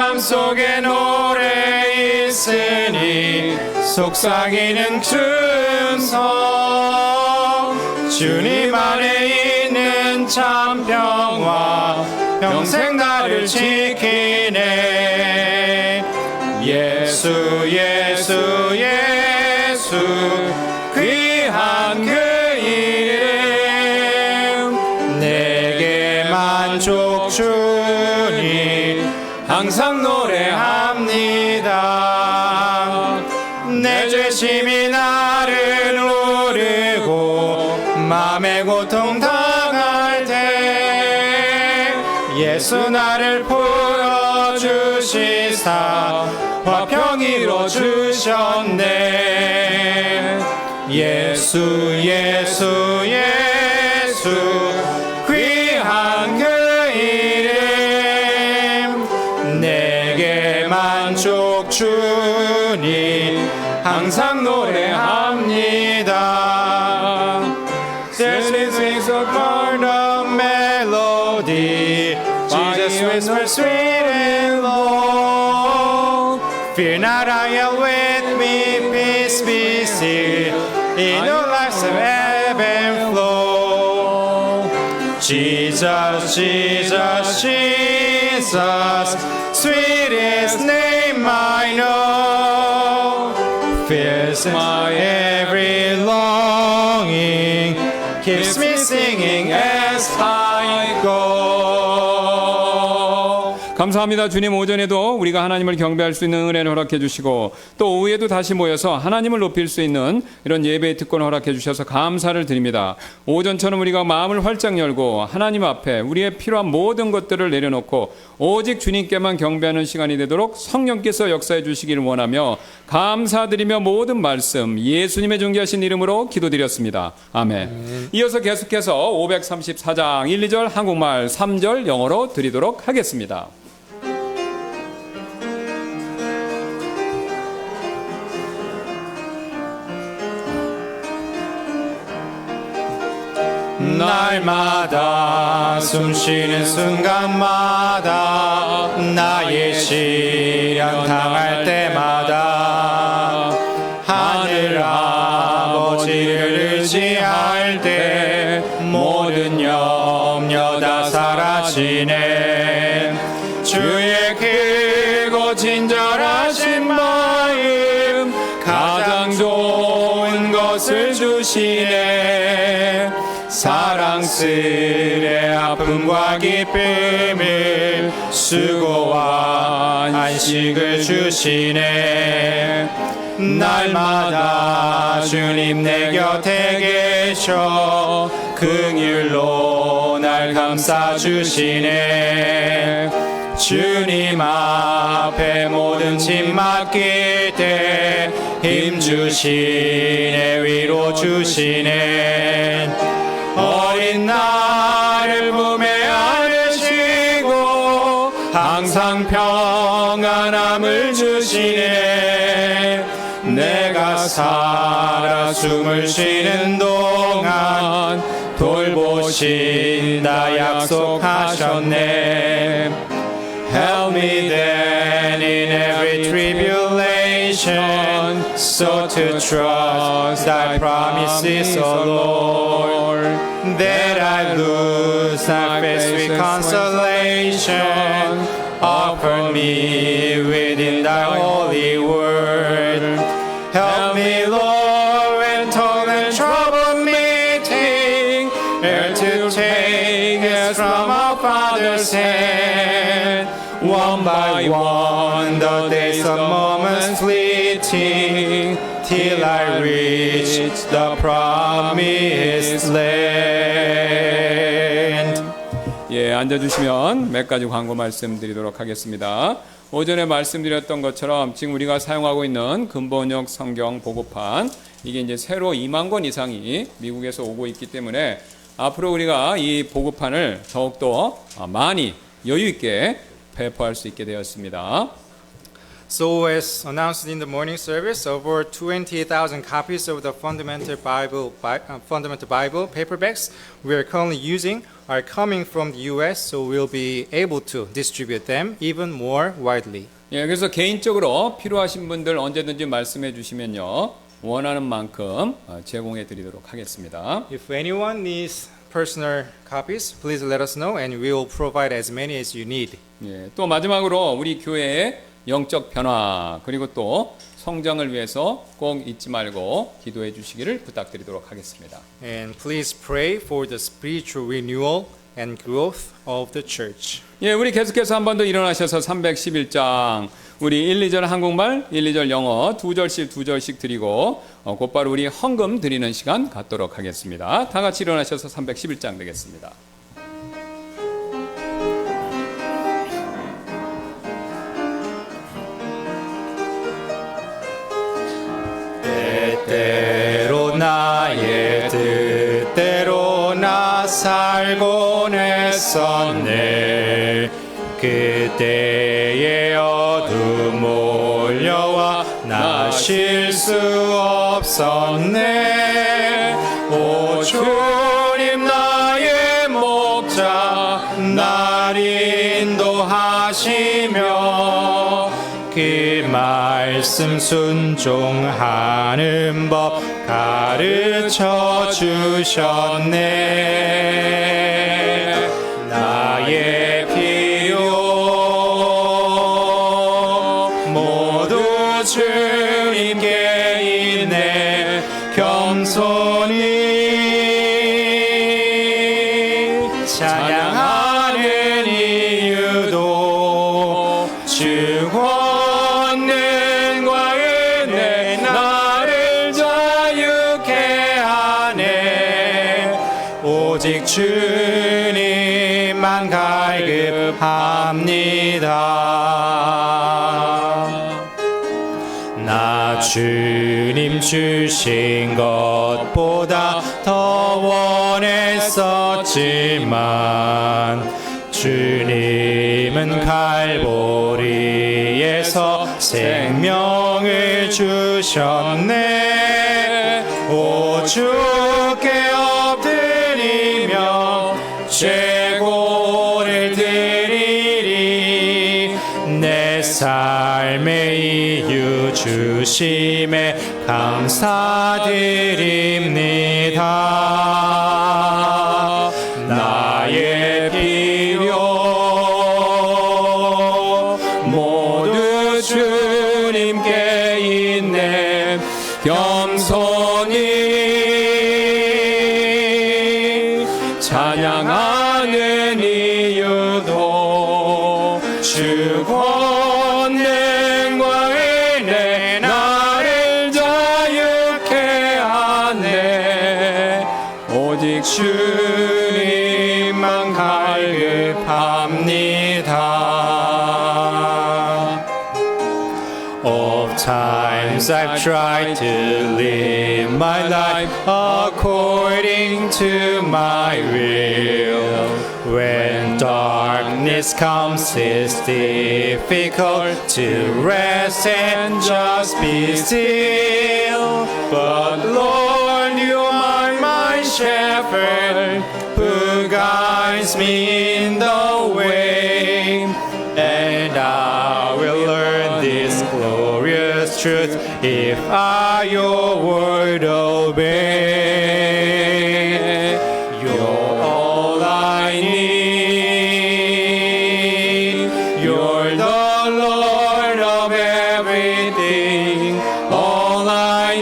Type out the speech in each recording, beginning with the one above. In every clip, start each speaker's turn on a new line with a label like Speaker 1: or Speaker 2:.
Speaker 1: 맘속에 노래 있으니 속삭이는 춤성 주님 안에 있는 참 평화 평생 나를 지키네 예수 예수 예수 귀한 그 이름 내게 만족 주니 항상 노래합니다 내 죄심이 나를 누르고 맘의 고통 당할 때 예수 나를 풀어주시사 화평 이뤄주셨네 예수 예수 예수 귀한 그 이름 내게 만족 주니 항상 노래합니다 This is a part of melody Jesus whispers sweet and low Fear not, I am with me, peace be still In the lives of ebb and flow Jesus, Jesus, Jesus Sweetest name I know Fills my every longing Keeps me singing as I go
Speaker 2: 감사합니다. 주님, 오전에도 우리가 하나님을 경배할 수 있는 은혜를 허락해 주시고 또 오후에도 다시 모여서 하나님을 높일 수 있는 이런 예배의 특권을 허락해 주셔서 감사를 드립니다. 오전처럼 우리가 마음을 활짝 열고 하나님 앞에 우리의 필요한 모든 것들을 내려놓고 오직 주님께만 경배하는 시간이 되도록 성령께서 역사해 주시기를 원하며 감사드리며 모든 말씀 예수님의 존귀하신 이름으로 기도드렸습니다. 아멘. 이어서 계속해서 534장 1, 2절 한국말 3절 영어로 드리도록 하겠습니다.
Speaker 1: 날마다 숨쉬는 순간마다 나의 시련 당할 때마다 하늘 아버지를 의지할 때 모든 염려 다 사라지네 주의 크고 친절하신 마음 가장 좋은 것을 주시네 사랑스레 아픔과 기쁨을 수고와 안식을 주시네 날마다 주님 내 곁에 계셔 긍휼로 날 감싸주시네 주님 앞에 모든 짐 맡길 때 힘주시네 위로 주시네 어린 나를 품에 안으시고 항상 평안함을 주시네 내가 살아 숨을 쉬는 동안 돌보신다 약속하셨네 Help me then in every tribulation so to trust thy promises, O Lord that I lose thy faith with consolation offer me within thy holy word help me Lord when toil and trouble meeting ere to take us from our Father's hand one by one the days of moments fleeting till I reach the promised land.
Speaker 2: 예, 앉아주시면 몇 가지 광고 말씀드리도록 하겠습니다. 오전에 말씀드렸던 것처럼 지금 우리가 사용하고 있는 근본역 성경 보고판 이게 이제 새로 2만 권 이상이 미국에서 오고 있기 때문에 앞으로 우리가 이 보고판을 더욱더 많이 여유 있게 배포할 수 있게 되었습니다.
Speaker 1: So as announced in the morning service, over 20,000 copies of the Fundamental Bible paperbacks we are currently using are coming from the US, so we'll be able to distribute them even more widely.
Speaker 2: 예, 그래서 개인적으로 필요하신 분들 언제든지 말씀해 주시면요. 원하는 만큼 제공해 드리도록 하겠습니다.
Speaker 1: If anyone needs personal copies, please let us know and we will provide as many as you need.
Speaker 2: 예, 또 마지막으로 우리 교회의 영적 변화 그리고 또 성장을 위해서 꼭 잊지 말고 기도해 주시기를 부탁드리도록 하겠습니다.
Speaker 1: And please pray for the spiritual renewal and growth of the church.
Speaker 2: 예, 우리 계속해서 한 번 더 일어나셔서 311장 우리 1, 2절 한국말, 1, 2절 영어 두 절씩 드리고 곧바로 우리 헌금 드리는 시간 갖도록 하겠습니다. 다 같이 일어나셔서 311장 되겠습니다.
Speaker 1: 때때로 나의 뜻대로 나 살곤 했었네. 그때의 어둠 몰려와 나 쉴 수 없었네. 오 주님 나의 목자 날 인도하시며 그 말씀 순종하는 법 가르쳐 주셨네. 나의 필요 모두 주님께 있네. 겸손히 찬양하는 이유도 주 권능과 은혜 나를 자유케 하네. 오직 주님만 갈급합니다. 나 주님 주신 것보다 더 원했었지만 주님은 갈보리에서 생명을 주셨네. 오 주께 엎드리며 최고를 드리리. 내 삶의 이유 주심에 감사드립니다. 나의 필요 모두 주님께 있네. 겸손히 찬양하는 이유도 주 권능과 은혜 나를 자유케 하네. 오직 주님만 갈급합니다. Of times I've tried to live my life according to my will. When darkness comes, it's difficult to rest and just be still. But Lord, you are my shepherd who guides me in the way. And I will learn this glorious truth if I your word obey. You're all I need. You're the Lord of everything. All I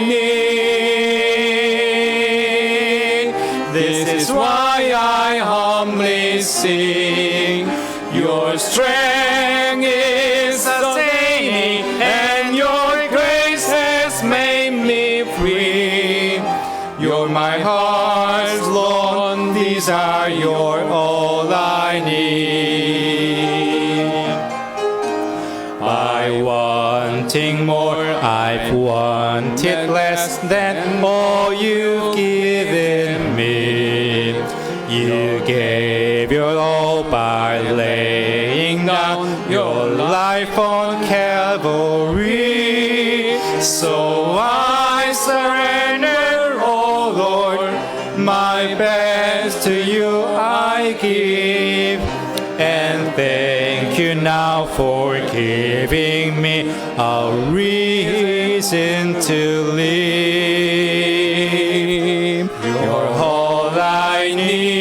Speaker 1: need. This is why I humbly sing. Your strength is sustaining, and your grace has made me free. You're my heart's lone desire. You're all I need. I wanting more, I've wanted less than all you've given me. You gave your all by laying
Speaker 2: down your
Speaker 1: life on Calvary. So I surrender, oh Lord, my best to you I give. And thank you now for giving me a reason to live. You're all I need.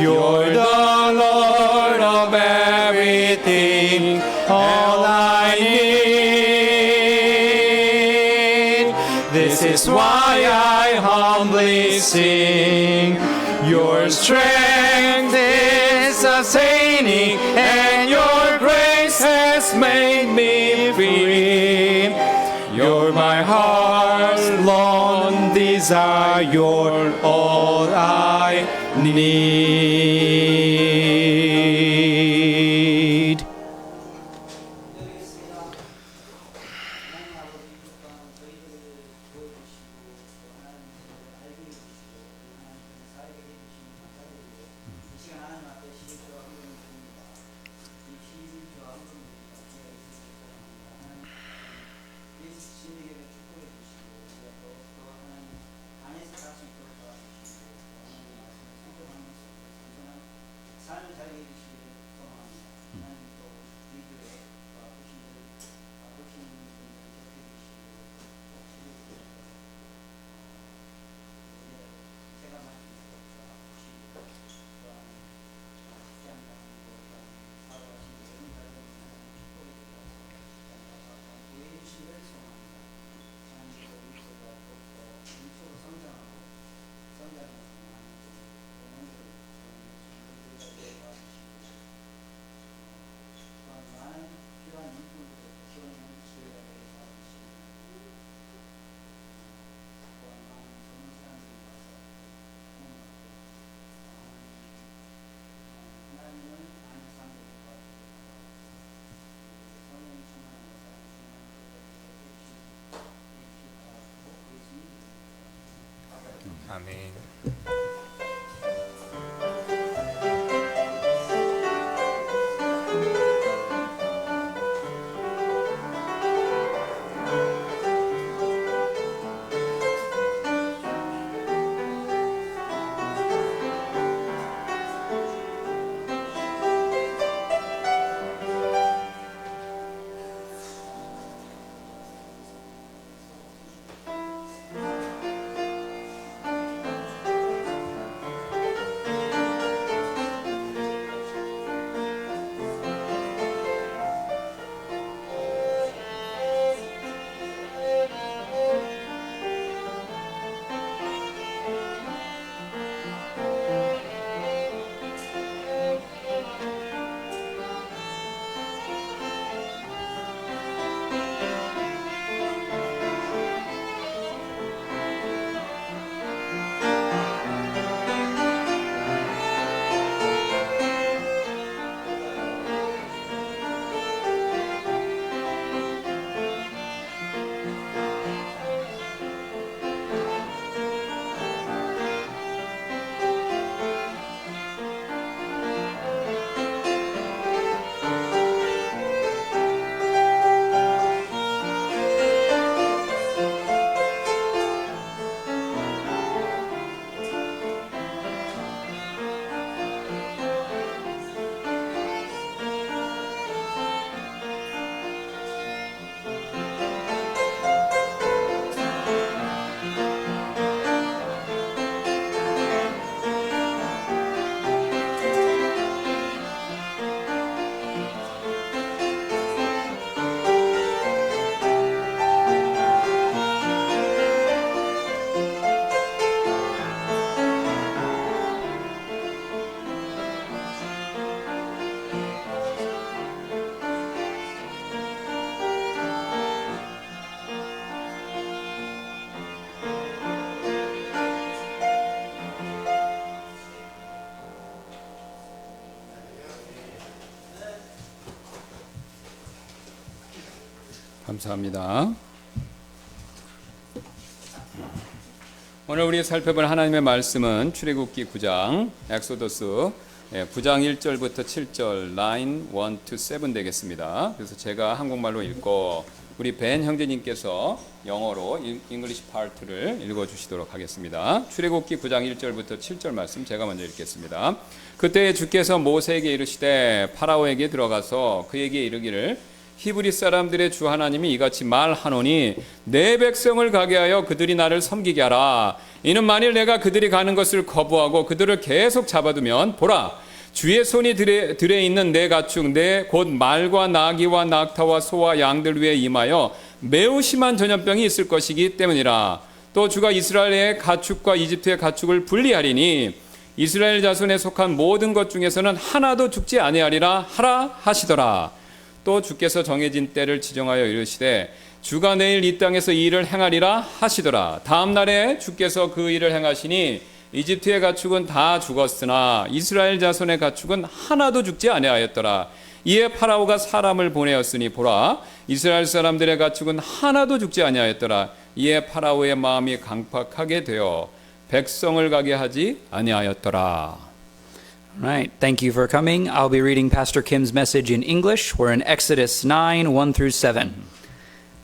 Speaker 1: You're the Lord of everything, all I need. This is why I humbly sing. Your strength is sustaining, and your grace has made me free. You're my heart's long desire, you're all I need. 아멘.
Speaker 2: 감사합니다. 오늘 우리 살펴볼 하나님의 말씀은 출애굽기 9장 엑소더스 9장 1절부터 7절 라인 1 to 7 되겠습니다. 그래서 제가 한국말로 읽고 우리 벤 형제님께서 영어로 잉글리시 파트를 읽어주시도록 하겠습니다. 출애굽기 9장 1절부터 7절 말씀 제가 먼저 읽겠습니다. 그때 주께서 모세에게 이르시되 파라오에게 들어가서 그에게 이르기를 히브리 사람들의 주 하나님이 이같이 말하노니 내 백성을 가게 하여 그들이 나를 섬기게 하라. 이는 만일 내가 그들이 가는 것을 거부하고 그들을 계속 잡아두면 보라 주의 손이 들에 있는 내 가축 내 곧 말과 나귀와 낙타와 소와 양들 위에 임하여 매우 심한 전염병이 있을 것이기 때문이라. 또 주가 이스라엘의 가축과 이집트의 가축을 분리하리니 이스라엘 자손에 속한 모든 것 중에서는 하나도 죽지 아니하리라 하라 하시더라. 또 주께서 정해진 때를 지정하여 이르시되 주가 내일 이 땅에서 이 일을 행하리라 하시더라. 다음 날에 주께서 그 일을 행하시니 이집트의 가축은 다 죽었으나 이스라엘 자손의 가축은 하나도 죽지 아니하였더라. 이에 파라오가 사람을 보내었으니 보라 이스라엘 사람들의 가축은 하나도 죽지 아니하였더라. 이에 파라오의 마음이 강팍하게 되어 백성을 가게 하지 아니하였더라.
Speaker 3: Right. Thank you for coming. I'll be reading Pastor Kim's message in English. We're in Exodus 9, 1 through 7.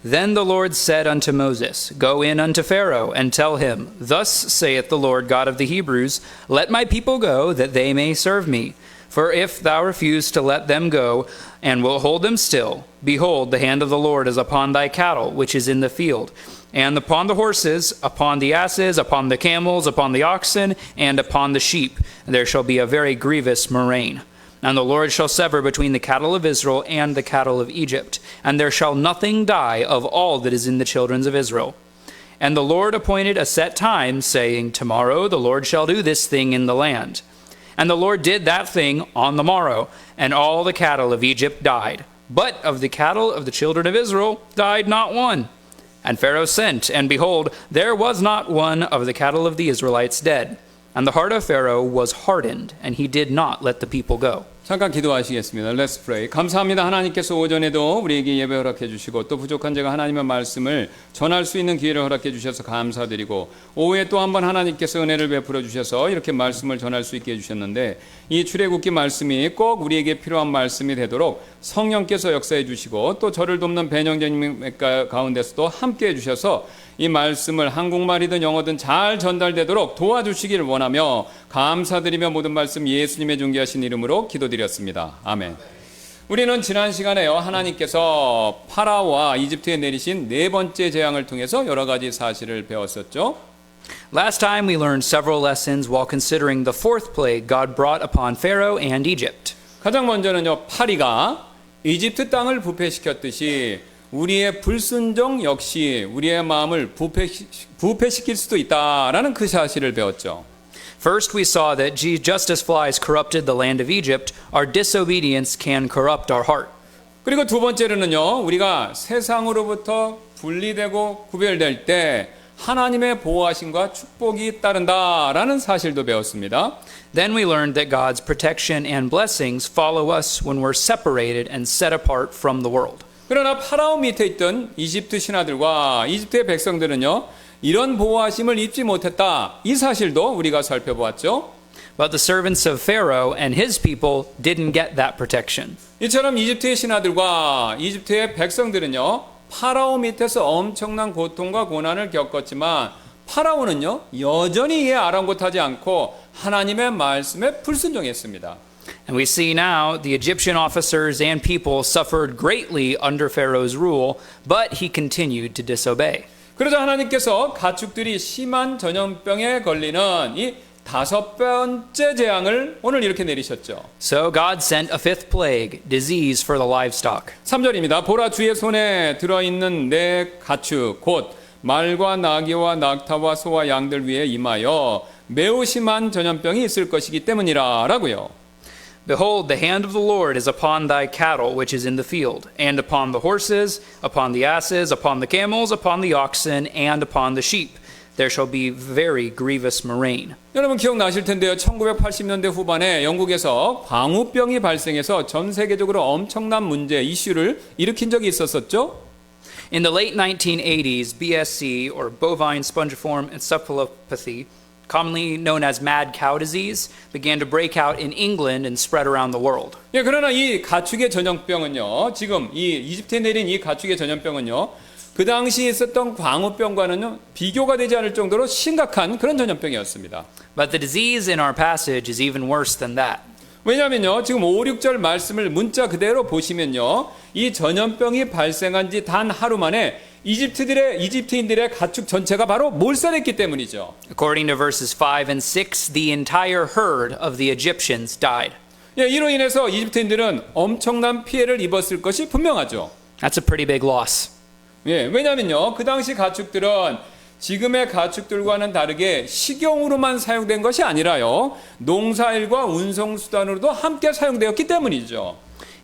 Speaker 3: Then the Lord said unto Moses, Go in unto Pharaoh, and tell him, Thus saith the Lord God of the Hebrews, Let my people go, that they may serve me. For if thou refuse to let them go, and will hold them still, behold, the hand of the Lord is upon thy cattle, which is in the field, and upon the horses, upon the asses, upon the camels, upon the oxen, and upon the sheep. There shall be a very grievous murrain. And the Lord shall sever between the cattle of Israel and the cattle of Egypt, and there shall nothing die of all that is in the children of Israel. And the Lord appointed a set time, saying, Tomorrow the Lord shall do this thing in the land. And the Lord did that thing on the morrow, and all the cattle of Egypt died. But of the cattle of the children of Israel died not one. And Pharaoh sent, and behold, there was not one of the cattle of the Israelites dead. And the heart of Pharaoh was hardened, and he did not let the people go.
Speaker 2: 잠깐 기도하시겠습니다. Let's pray. 감사합니다. 하나님께서 오전에도 우리에게 예배 허락해 주시고 또 부족한 제가 하나님의 말씀을 전할 수 있는 기회를 허락해 주셔서 감사드리고 오후에 또 한 번 하나님께서 은혜를 베풀어 주셔서 이렇게 말씀을 전할 수 있게 해주셨는데 이 출애굽기 말씀이 꼭 우리에게 필요한 말씀이 되도록 성령께서 역사해 주시고 또 저를 돕는 배영재님 가운데서도 함께 해주셔서 이 말씀을 한국말이든 영어든 잘 전달되도록 도와주시기를 원하며 감사드리며 모든 말씀 예수님의 존귀하신 이름으로 기도드렸습니다. 아멘. 우리는 지난 시간에요 하나님께서 파라오와 이집트에 내리신 네 번째 재앙을 통해서 여러 가지 사실을 배웠었죠.
Speaker 3: Last time we learned several lessons while considering the fourth plague God brought upon Pharaoh and Egypt.
Speaker 2: 가장 먼저는요 파리가 이집트 땅을 부패시켰듯이 우리의 불순종 역시 우리의 마음을 부패시킬 수도 있다라는 그 사실을 배웠죠.
Speaker 3: First, we saw that just as flies corrupted the land of Egypt, our disobedience can corrupt our heart.
Speaker 2: 그리고 두 번째로는요, 우리가 세상으로부터 분리되고 구별될 때 하나님의 보호하심과 축복이 따른다라는 사실도 배웠습니다.
Speaker 3: Then we learned that God's protection and blessings follow us when we're separated and set apart from the world.
Speaker 2: 그러나 파라오 밑에 있던 이집트 신하들과 이집트의 백성들은요, 이런 보호하심을 입지 못했다. 이 사실도 우리가 살펴보았죠.
Speaker 3: But the servants of Pharaoh and his people didn't get that protection.
Speaker 2: 이처럼 이집트의 신하들과 이집트의 백성들은요, 파라오 밑에서 엄청난 고통과 고난을 겪었지만 파라오는요, 여전히 이에 아랑곳하지 않고 하나님의 말씀에 불순종했습니다.
Speaker 3: And we see now the Egyptian officers and people suffered greatly under Pharaoh's rule, but he continued to disobey.
Speaker 2: 그러자 하나님께서 가축들이 심한 전염병에 걸리는 이 다섯 번째 재앙을 오늘 이렇게 내리셨죠.
Speaker 3: So God sent a fifth plague, disease for the livestock.
Speaker 2: 3절입니다. 보라 주의 손에 들어있는 내 가축 곧 말과 나귀와 낙타와 소와 양들 위에 임하여 매우 심한 전염병이 있을 것이기 때문이라 라고요.
Speaker 3: Behold, the hand of the Lord is upon thy cattle which is in the field, and upon the horses, upon the asses, upon the camels, upon the oxen, and upon the sheep. There shall be very grievous murrain.
Speaker 2: 여러분 기억나실 텐데요. 1980년대 후반에 영국에서 광우병이 발생해서 전 세계적으로 엄청난 문제, 이슈를 일으킨 적이 있었었죠.
Speaker 3: In the late 1980s, BSE, or bovine spongiform encephalopathy, commonly known as mad cow disease, began to break out in England and spread around the world.
Speaker 2: 예, 그러나 이 가축의 전염병은요, 지금 이 이집트에 내린 이 가축의 전염병은요, 그 당시 있었던 광우병과는 비교가 되지 않을 정도로 심각한 그런 전염병이었습니다.
Speaker 3: But the disease in our passage is even worse than that.
Speaker 2: 왜냐하면요, 지금 5, 6절 말씀을 문자 그대로 보시면요, 이 전염병이 발생한 지 단 하루 만에 이집트인들의 가축 전체가 바로 몰살했기 때문이죠.
Speaker 3: According to verses 5 and 6, the entire herd of the Egyptians died.
Speaker 2: 예, 이로 인해서 이집트인들은 엄청난 피해를 입었을 것이 분명하죠.
Speaker 3: That's a pretty big loss.
Speaker 2: 예, 왜냐하면요, 그 당시 가축들은 지금의 가축들과는 다르게 식용으로만 사용된 것이 아니라요, 농사일과 운송수단으로도 함께 사용되었기 때문이죠.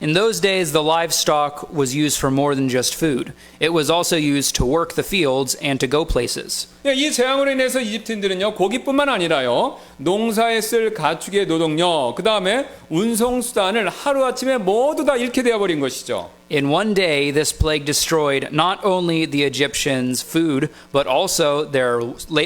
Speaker 3: In those days, the livestock was used for more than just food. It was also used to work the fields and to go places.
Speaker 2: 예, 이 재앙으로 인해서 이집트인들은요, 고기뿐만 아니라요, 농사에 쓸 가축의 노동력, 그 다음에 운송수단을 하루아침에 모두 다 잃게 되어버린 것이죠.
Speaker 3: In one day, this plague destroyed not only the Egyptians' food, but also their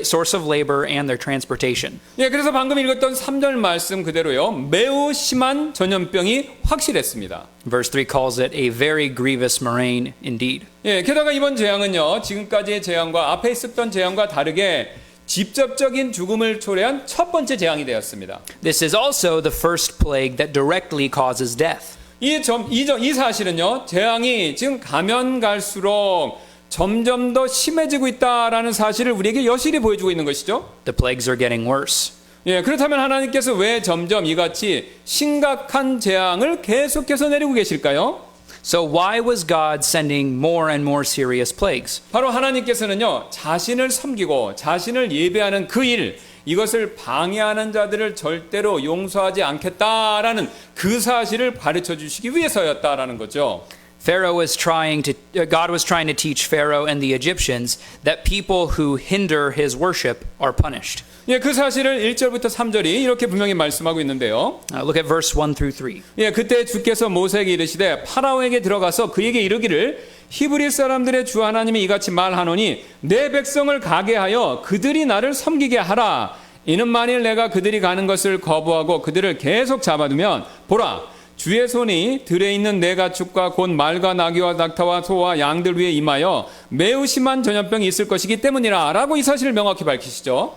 Speaker 3: source of labor and their transportation.
Speaker 2: 예, 그래서 방금 읽었던 3절 말씀 그대로요, 매우 심한 전염병이 확실했습니다.
Speaker 3: Verse 3 calls it a very grievous murrain indeed.
Speaker 2: 예, 게다가 이번 재앙은요, 지금까지의 재앙과 앞에 있었던 재앙과 다르게 직접적인 죽음을 초래한 첫 번째 재앙이 되었습니다.
Speaker 3: This is also the first plague that directly causes death.
Speaker 2: 이 사실은요, 재앙이 지금 가면 갈수록 점점 더 심해지고 있다라는 사실을 우리에게 여실히 보여주고 있는 것이죠.
Speaker 3: The plagues are getting worse.
Speaker 2: 예, 그렇다면 하나님께서 왜 점점 이같이 심각한 재앙을 계속해서 내리고 계실까요?
Speaker 3: So why was God sending more and more serious plagues?
Speaker 2: 바로 하나님께서는요, 자신을 섬기고 자신을 예배하는 그 일, 이것을 방해하는 자들을 절대로 용서하지 않겠다라는 그 사실을 가르쳐 주시기 위해서였다라는 거죠.
Speaker 3: God was trying to teach Pharaoh and the Egyptians that people who hinder his worship are punished.
Speaker 2: 예, 그 사실을 1절부터 3절이 이렇게 분명히 말씀하고 있는데요.
Speaker 3: Look at verse 1 through 3.
Speaker 2: 예, 그때 주께서 모세에게 이르시되 파라오에게 들어가서 그에게 이르기를 히브리 사람들의 주 하나님이 이같이 말하노니 내 백성을 가게 하여 그들이 나를 섬기게 하라. 이는 만일 내가 그들이 가는 것을 거부하고 그들을 계속 잡아두면 보라, 주의 손이 들에 있는 내 가축과 곧 말과 나귀와 낙타와 소와 양들 위에 임하여 매우 심한 전염병이 있을 것이기 때문이라 라고 이 사실을 명확히 밝히시죠.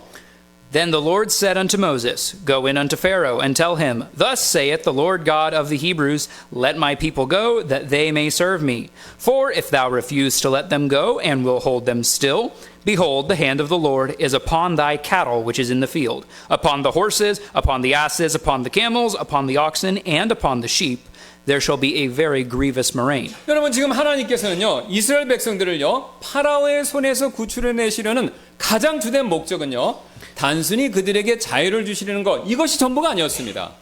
Speaker 3: Then the Lord said unto Moses, Go in unto Pharaoh, and tell him, Thus saith the Lord God of the Hebrews, Let my people go, that they may serve me. For if thou refuse to let them go, and will hold them still, behold, the hand of the Lord is upon thy cattle which is in the field, upon the horses, upon the asses, upon the camels, upon the oxen, and upon the sheep. There shall be a very grievous murrain.
Speaker 2: 여러분, 지금 하나님께서는요, 이스라엘 백성들을요, 파라오의 손에서 구출해내시려는 가장 주된 목적은요, 단순히 그들에게 자유를 주시려는 것, 이것이 전부가 아니었습니다.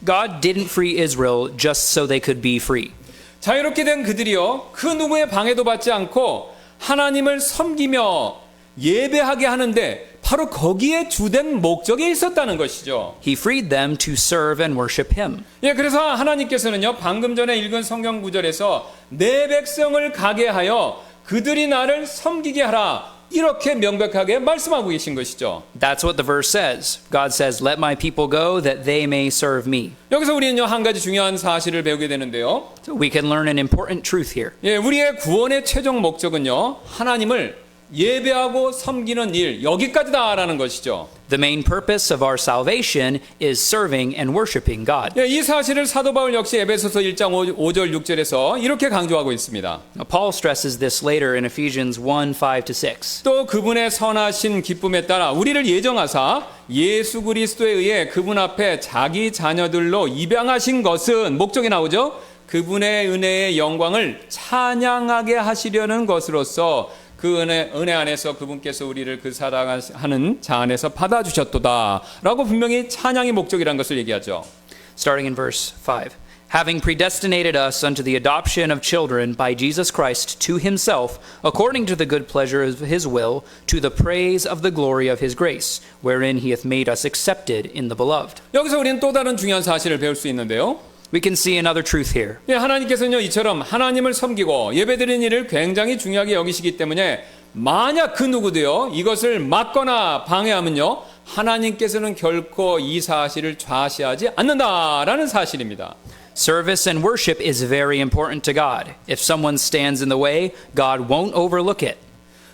Speaker 3: God didn't free Israel just so they could be free.
Speaker 2: 자유롭게 된 그들이요, 그 누구의 방해도 받지 않고 하나님을 섬기며 예배하게 하는데 바로 거기에 주된 목적이 있었다는 것이죠.
Speaker 3: He freed them to serve and worship him.
Speaker 2: 예, 그래서 하나님께서는요, 방금 전에 읽은 성경 구절에서 내 백성을 가게 하여 그들이 나를 섬기게 하라, 이렇게 명백하게 말씀하고 계신 것이죠.
Speaker 3: That's what the verse says. God says, Let my people go that they may serve me.
Speaker 2: 여기서 우리는요, 한 가지 중요한 사실을 배우게 되는데요.
Speaker 3: So we can learn an important truth here.
Speaker 2: 예, 우리의 구원의 최종 목적은요, 하나님을 예배하고 섬기는 일, 여기까지다라는 것이죠.
Speaker 3: The main purpose of our salvation is serving and worshiping God.
Speaker 2: 예, 이 사실을 사도 바울 역시 에베소서 1장 5절 6절에서 이렇게 강조하고 있습니다.
Speaker 3: Now, Paul stresses this later in Ephesians 1, 5-6.
Speaker 2: 또 그분의 선하신 기쁨에 따라 우리를 예정하사 예수 그리스도에 의해 그분 앞에 자기 자녀들로 입양하신 것은, 목적이 나오죠. 그분의 은혜의 영광을 찬양하게 하시려는 것으로서 그 은혜 안에서 그분께서 우리를 그 사랑하는 자 안에서 받아주셨도다 라고 분명히 찬양의 목적이라는 것을 얘기하죠.
Speaker 3: Starting in verse 5. Having predestinated us unto the adoption of children by Jesus Christ to himself, according to the good pleasure of his will, to the praise of the glory of his grace, wherein he hath made us accepted in the beloved.
Speaker 2: 여기서 우리는 또 다른 중요한 사실을 배울 수 있는데요.
Speaker 3: We can see another truth here.
Speaker 2: 예, 하나님께서는요, 이처럼 하나님을 섬기고 예배드리는 일을 굉장히 중요하게 여기시기 때문에 만약 그 누구도요, 이것을 막거나 방해하면요, 하나님께서는 결코 이 사실을 좌시하지 않는다라는 사실입니다.
Speaker 3: Service and worship is very important to God. If someone stands in the way, God won't overlook it.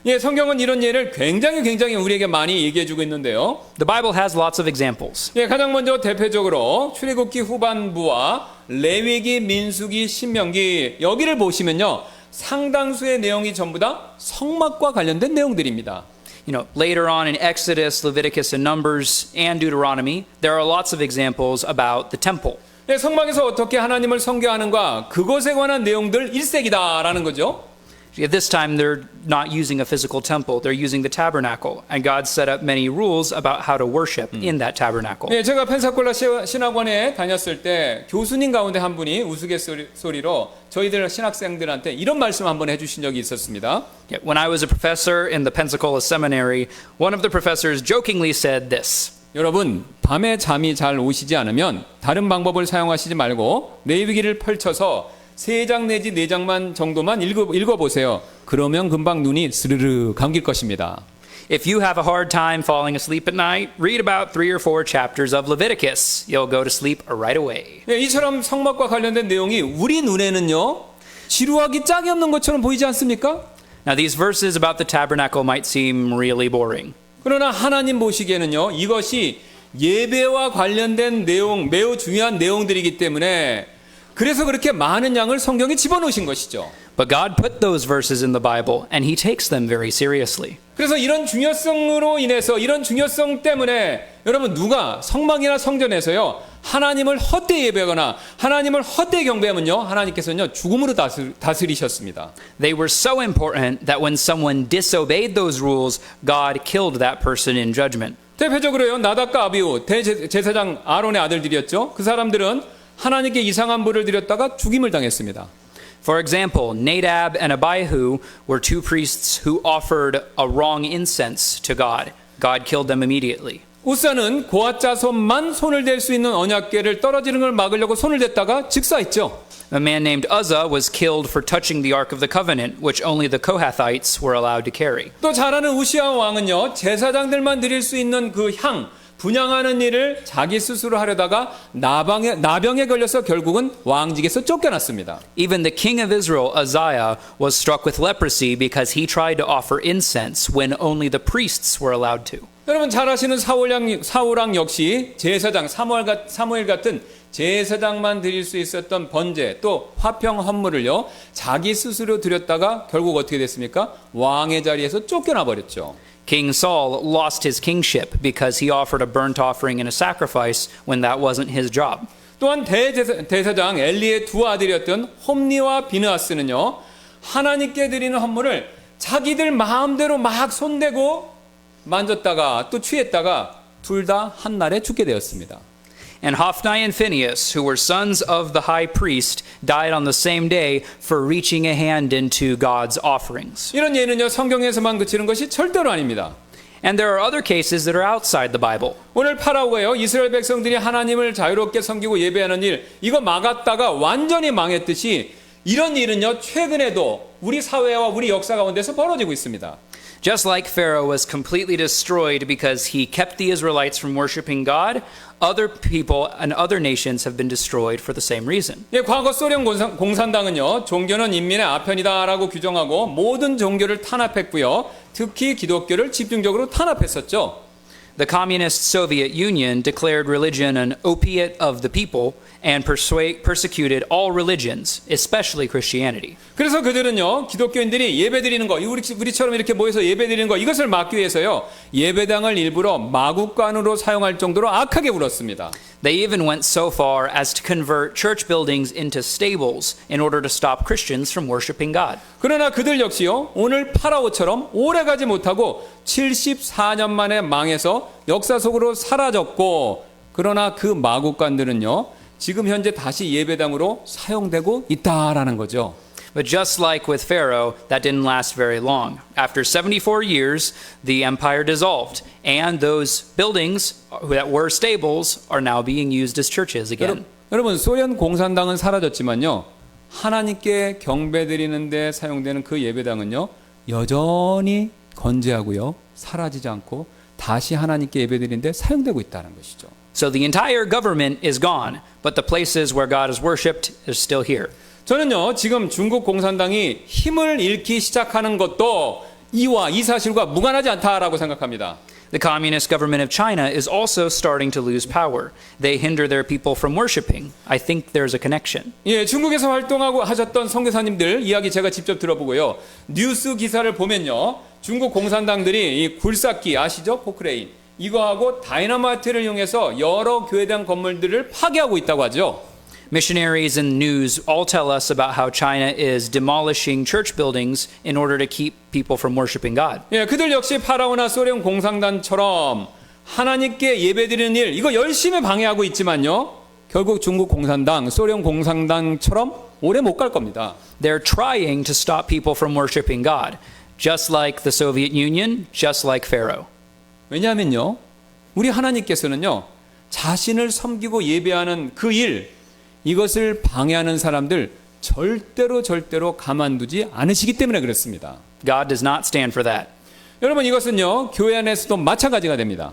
Speaker 2: 예, 성경은 이런 예를 굉장히 우리에게 많이 얘기해 주고 있는데요.
Speaker 3: The Bible has lots of examples.
Speaker 2: 예, 가장 먼저 대표적으로 출애굽기 후반부와 레위기, 민수기, 신명기 여기를 보시면요. 상당수의 내용이 전부 다 성막과 관련된 내용들입니다.
Speaker 3: You know, later on in Exodus, Leviticus, and Numbers, and Deuteronomy, there are lots of examples about the temple.
Speaker 2: 예, 성막에서 어떻게 하나님을 섬겨하는가 그것에 관한 내용들 일색이다라는 거죠.
Speaker 3: At this time, they're not using a physical temple. They're using the tabernacle. And God set up many rules about how to worship in that tabernacle.
Speaker 2: 예, 제가 펜사콜라 신학원에 다녔을 때 교수님 가운데 한 분이 우스갯소리로 저희들 신학생들한테 이런 말씀 한번 해주신 적이 있었습니다.
Speaker 3: When I was a professor in the Pensacola Seminary, one of the professors jokingly said this.
Speaker 2: 여러분, 밤에 잠이 잘 오시지 않으면 다른 방법을 사용하시지 말고 레위기를 펼쳐서 3장 내지 4장만 정도만 읽어보세요. 그러면 금방 눈이 스르르 감길 것입니다.
Speaker 3: If you have a hard time falling asleep at night, read about 3 or 4 chapters of Leviticus. You'll go to sleep right away.
Speaker 2: 네, 이처럼 성막과 관련된 내용이 우리 눈에는요. 지루하기 짝이 없는 것처럼 보이지 않습니까?
Speaker 3: Now, these verses about the tabernacle might seem really boring.
Speaker 2: 그러나 하나님 보시기에는요. 이것이 예배와 관련된 내용, 매우 중요한 내용들이기 때문에 그래서 그렇게 많은 양을 성경에 집어넣으신 것이죠.
Speaker 3: But God put those verses in the Bible, and He takes them very seriously.
Speaker 2: 그래서 이런 중요성으로 인해서 이런 중요성 때문에 여러분 누가 성막이나 성전에서요 하나님을 헛되이 예배하거나 하나님을 헛되이 경배하면요 하나님께서는요 죽음으로 다스리셨습니다.
Speaker 3: They were so important that when someone disobeyed those rules, God killed that person in judgment.
Speaker 2: 대표적으로요 나답과 아비후 대제사장 아론의 아들들이었죠. 그 사람들은 하나님께 이상한 불을 드렸다가 죽임을 당했습니다.
Speaker 3: For example, Nadab and Abihu were 2 priests who offered a wrong incense to God. God killed them immediately.
Speaker 2: 우사는 고앗 자손만 손을 댈 수 있는 언약궤를 떨어지는 걸 막으려고 손을 댔다가 즉사했죠.
Speaker 3: A man named Uzzah was killed for touching the Ark of the Covenant, which only the Kohathites were allowed to carry.
Speaker 2: 또 잘 아는 우시아 왕은요 제사장들만 드릴 수 있는 그 향 분향하는 일을 자기 스스로 하려다가 나병에 걸려서 결국은 왕직에서 쫓겨났습니다.
Speaker 3: Even the king of Israel, Uzziah, was struck with leprosy because he tried to offer incense when only the priests were allowed to.
Speaker 2: 여러분 잘 아시는 사울왕 역시 제사장 사무엘 같은 제사장만 드릴 수 있었던 번제 또 화평 헌물을요 자기 스스로 드렸다가 결국 어떻게 됐습니까? 왕의 자리에서 쫓겨나 버렸죠.
Speaker 3: King Saul lost his kingship because he offered a burnt offering and a sacrifice when that wasn't his job.
Speaker 2: 또한 대제사장 엘리의 2 아들이었던 홈니와 비느하스는요 하나님께 드리는 헌물을 자기들 마음대로 막 손대고 만졌다가 또 취했다가 둘 다 한날에 죽게 되었습니다.
Speaker 3: And Hophni and Phinehas, who were sons of the high priest, died on the same day for reaching a hand into God's offerings.
Speaker 2: 이런 예는요 성경에서만 그치는 것이 절대로 아닙니다.
Speaker 3: And there are other cases that are outside the Bible.
Speaker 2: 오늘 파라오에요 이스라엘 백성들이 하나님을 자유롭게 섬기고 예배하는 일 이거 막았다가 완전히 망했듯이 이런 일은요 최근에도 우리 사회와 우리 역사 가운데서 벌어지고 있습니다.
Speaker 3: Just like Pharaoh was completely destroyed because he kept the Israelites from worshiping God, other people and other nations have been destroyed for the same reason.
Speaker 2: 예, 과거 소련 공산당은요 종교는 인민의 아편이다라고 규정하고 모든 종교를 탄압했고요 특히 기독교를 집중적으로 탄압했었죠.
Speaker 3: The communist Soviet Union declared religion an opiate of the people and persecuted all religions, especially Christianity.
Speaker 2: 그래서 그들은요 기독교인들이 예배드리는 거 우리처럼 이렇게 모여서 예배드리는 거 이것을 막기 위해서요 예배당을 일부러 마국간으로 사용할 정도로 악하게 굴었습니다.
Speaker 3: They even went so far as to convert church buildings into stables in order to stop Christians from worshiping God.
Speaker 2: 그러나 그들 역시요 오늘 파라오처럼 오래가지 못하고 74년 만에 망해서 역사 속으로 사라졌고 그러나 그 마국간들은요 지금 현재 다시 예배당으로 사용되고 있다라는 거죠.
Speaker 3: But just like with Pharaoh, that didn't last very long. After 74 years, the empire dissolved, and those buildings that were stables are now being used as churches again.
Speaker 2: 여러분 소련 공산당은 사라졌지만요 하나님께 경배드리는 데 사용되는 그 예배당은요 여전히 건재하고요 사라지지 않고 다시 하나님께 예배드리는데 사용되고 있다는 것이죠.
Speaker 3: So the entire government is gone, but the places where God is worshipped is still here.
Speaker 2: 저는요, 지금 중국 공산당이 힘을 잃기 시작하는 것도 이 사실과 무관하지 않다라고 생각합니다.
Speaker 3: The communist government of China is also starting to lose power. They hinder their people from worshiping. I think there's a connection.
Speaker 2: 예, 중국에서 활동하고 하셨던 선교사님들 이야기 제가 직접 들어보고요. 뉴스 기사를 보면요, 중국 공산당들이 이 굴삭기 아시죠? 포크레인 이거하고 다이너마이트를 이용해서 여러 교회당 건물들을 파괴하고 있다고 하죠.
Speaker 3: Missionaries and news all tell us about how China is demolishing church buildings in order to keep people from worshiping God.
Speaker 2: 예, 그들 역시 파라오나 소련 공산당처럼 하나님께 예배드리는 일 이거 열심히 방해하고 있지만요. 결국 중국 공산당, 소련 공산당처럼 오래 못 갈 겁니다.
Speaker 3: They're trying to stop people from worshiping God, just like the Soviet Union, just like Pharaoh.
Speaker 2: 왜냐하면요, 우리 하나님께서는요, 자신을 섬기고 예배하는 그 일, 이것을 방해하는 사람들 절대로 가만두지 않으시기 때문에 그렇습니다.
Speaker 3: God does not stand for that.
Speaker 2: 여러분, 이것은요, 교회 안에서도 마찬가지가 됩니다.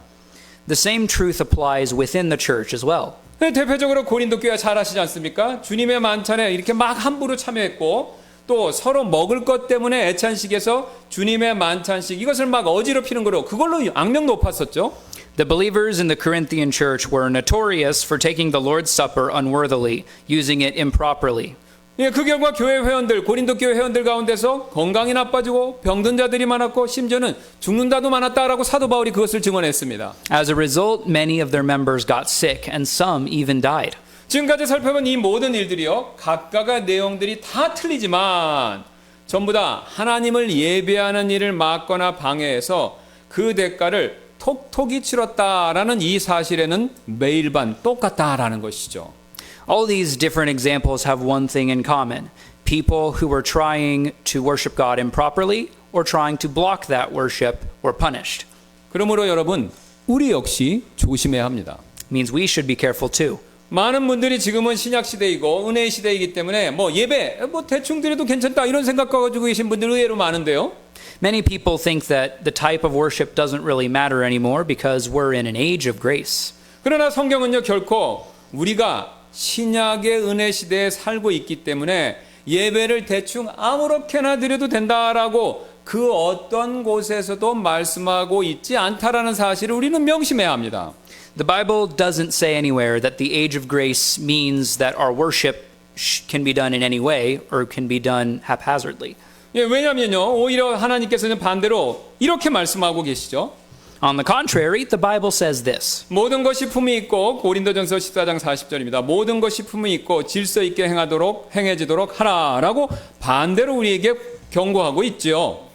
Speaker 3: The same truth applies within the church as well.
Speaker 2: 대표적으로 고린도 교회가 잘 아시지 않습니까? 주님의 만찬에 이렇게 막 함부로 참여했고 또 서로 먹을 것 때문에 애찬식에서 주님의 만찬식 이것을 막 어지럽히는 거로 그걸로 악명 높았었죠.
Speaker 3: The believers in the Corinthian church were notorious for taking the Lord's Supper unworthily, using it improperly.
Speaker 2: 예, 그 결과 교회 회원들, 고린도 교회 회원들 가운데서 건강이 나빠지고 병든 자들이 많았고 심지어는 죽는다도 많았다라고 사도 바울이 그것을 증언했습니다.
Speaker 3: As a result, many of their members got sick and some even died.
Speaker 2: 지금까지 살펴본 이 모든 일들이요, 각각의 내용들이 다 틀리지만 전부 다 하나님을 예배하는 일을 막거나 방해해서 그 대가를 톡톡히 치렀다라는 이 사실에는 매일 반 똑같다라는 것이죠.
Speaker 3: All these different examples have one thing in common. People who were trying to worship God improperly or trying to block that worship were punished.
Speaker 2: 그러므로 여러분, 우리 역시 조심해야 합니다.
Speaker 3: It means we should be careful too.
Speaker 2: 많은 분들이 지금은 신약 시대이고 은혜의 시대이기 때문에 뭐 예배 대충 드려도 괜찮다 이런 생각 가지고 계신 분들 의외로 많은데요.
Speaker 3: Many people think that the type of worship doesn't really matter anymore because we're in an age of grace.
Speaker 2: 그러나 성경은요, 결코 우리가 신약의 은혜 시대에 살고 있기 때문에 예배를 대충 아무렇게나 드려도 된다라고 그 어떤 곳에서도 말씀하고 있지 않다라는 사실을 우리는 명심해야 합니다.
Speaker 3: The Bible doesn't say anywhere that the age of grace means that our worship can be done in any way or can be done haphazardly.
Speaker 2: 예, 왜냐하면요, 오히려 하나님께서는 반대로 이렇게 말씀하고 계시죠.
Speaker 3: On the contrary, the Bible says this.
Speaker 2: 모든 것이 품이 있고 고린도전서 14장 40절입니다. 모든 것이 품이 있고 질서 있게 행해지도록 하라라고 반대로 우리에게 경고하고 있죠.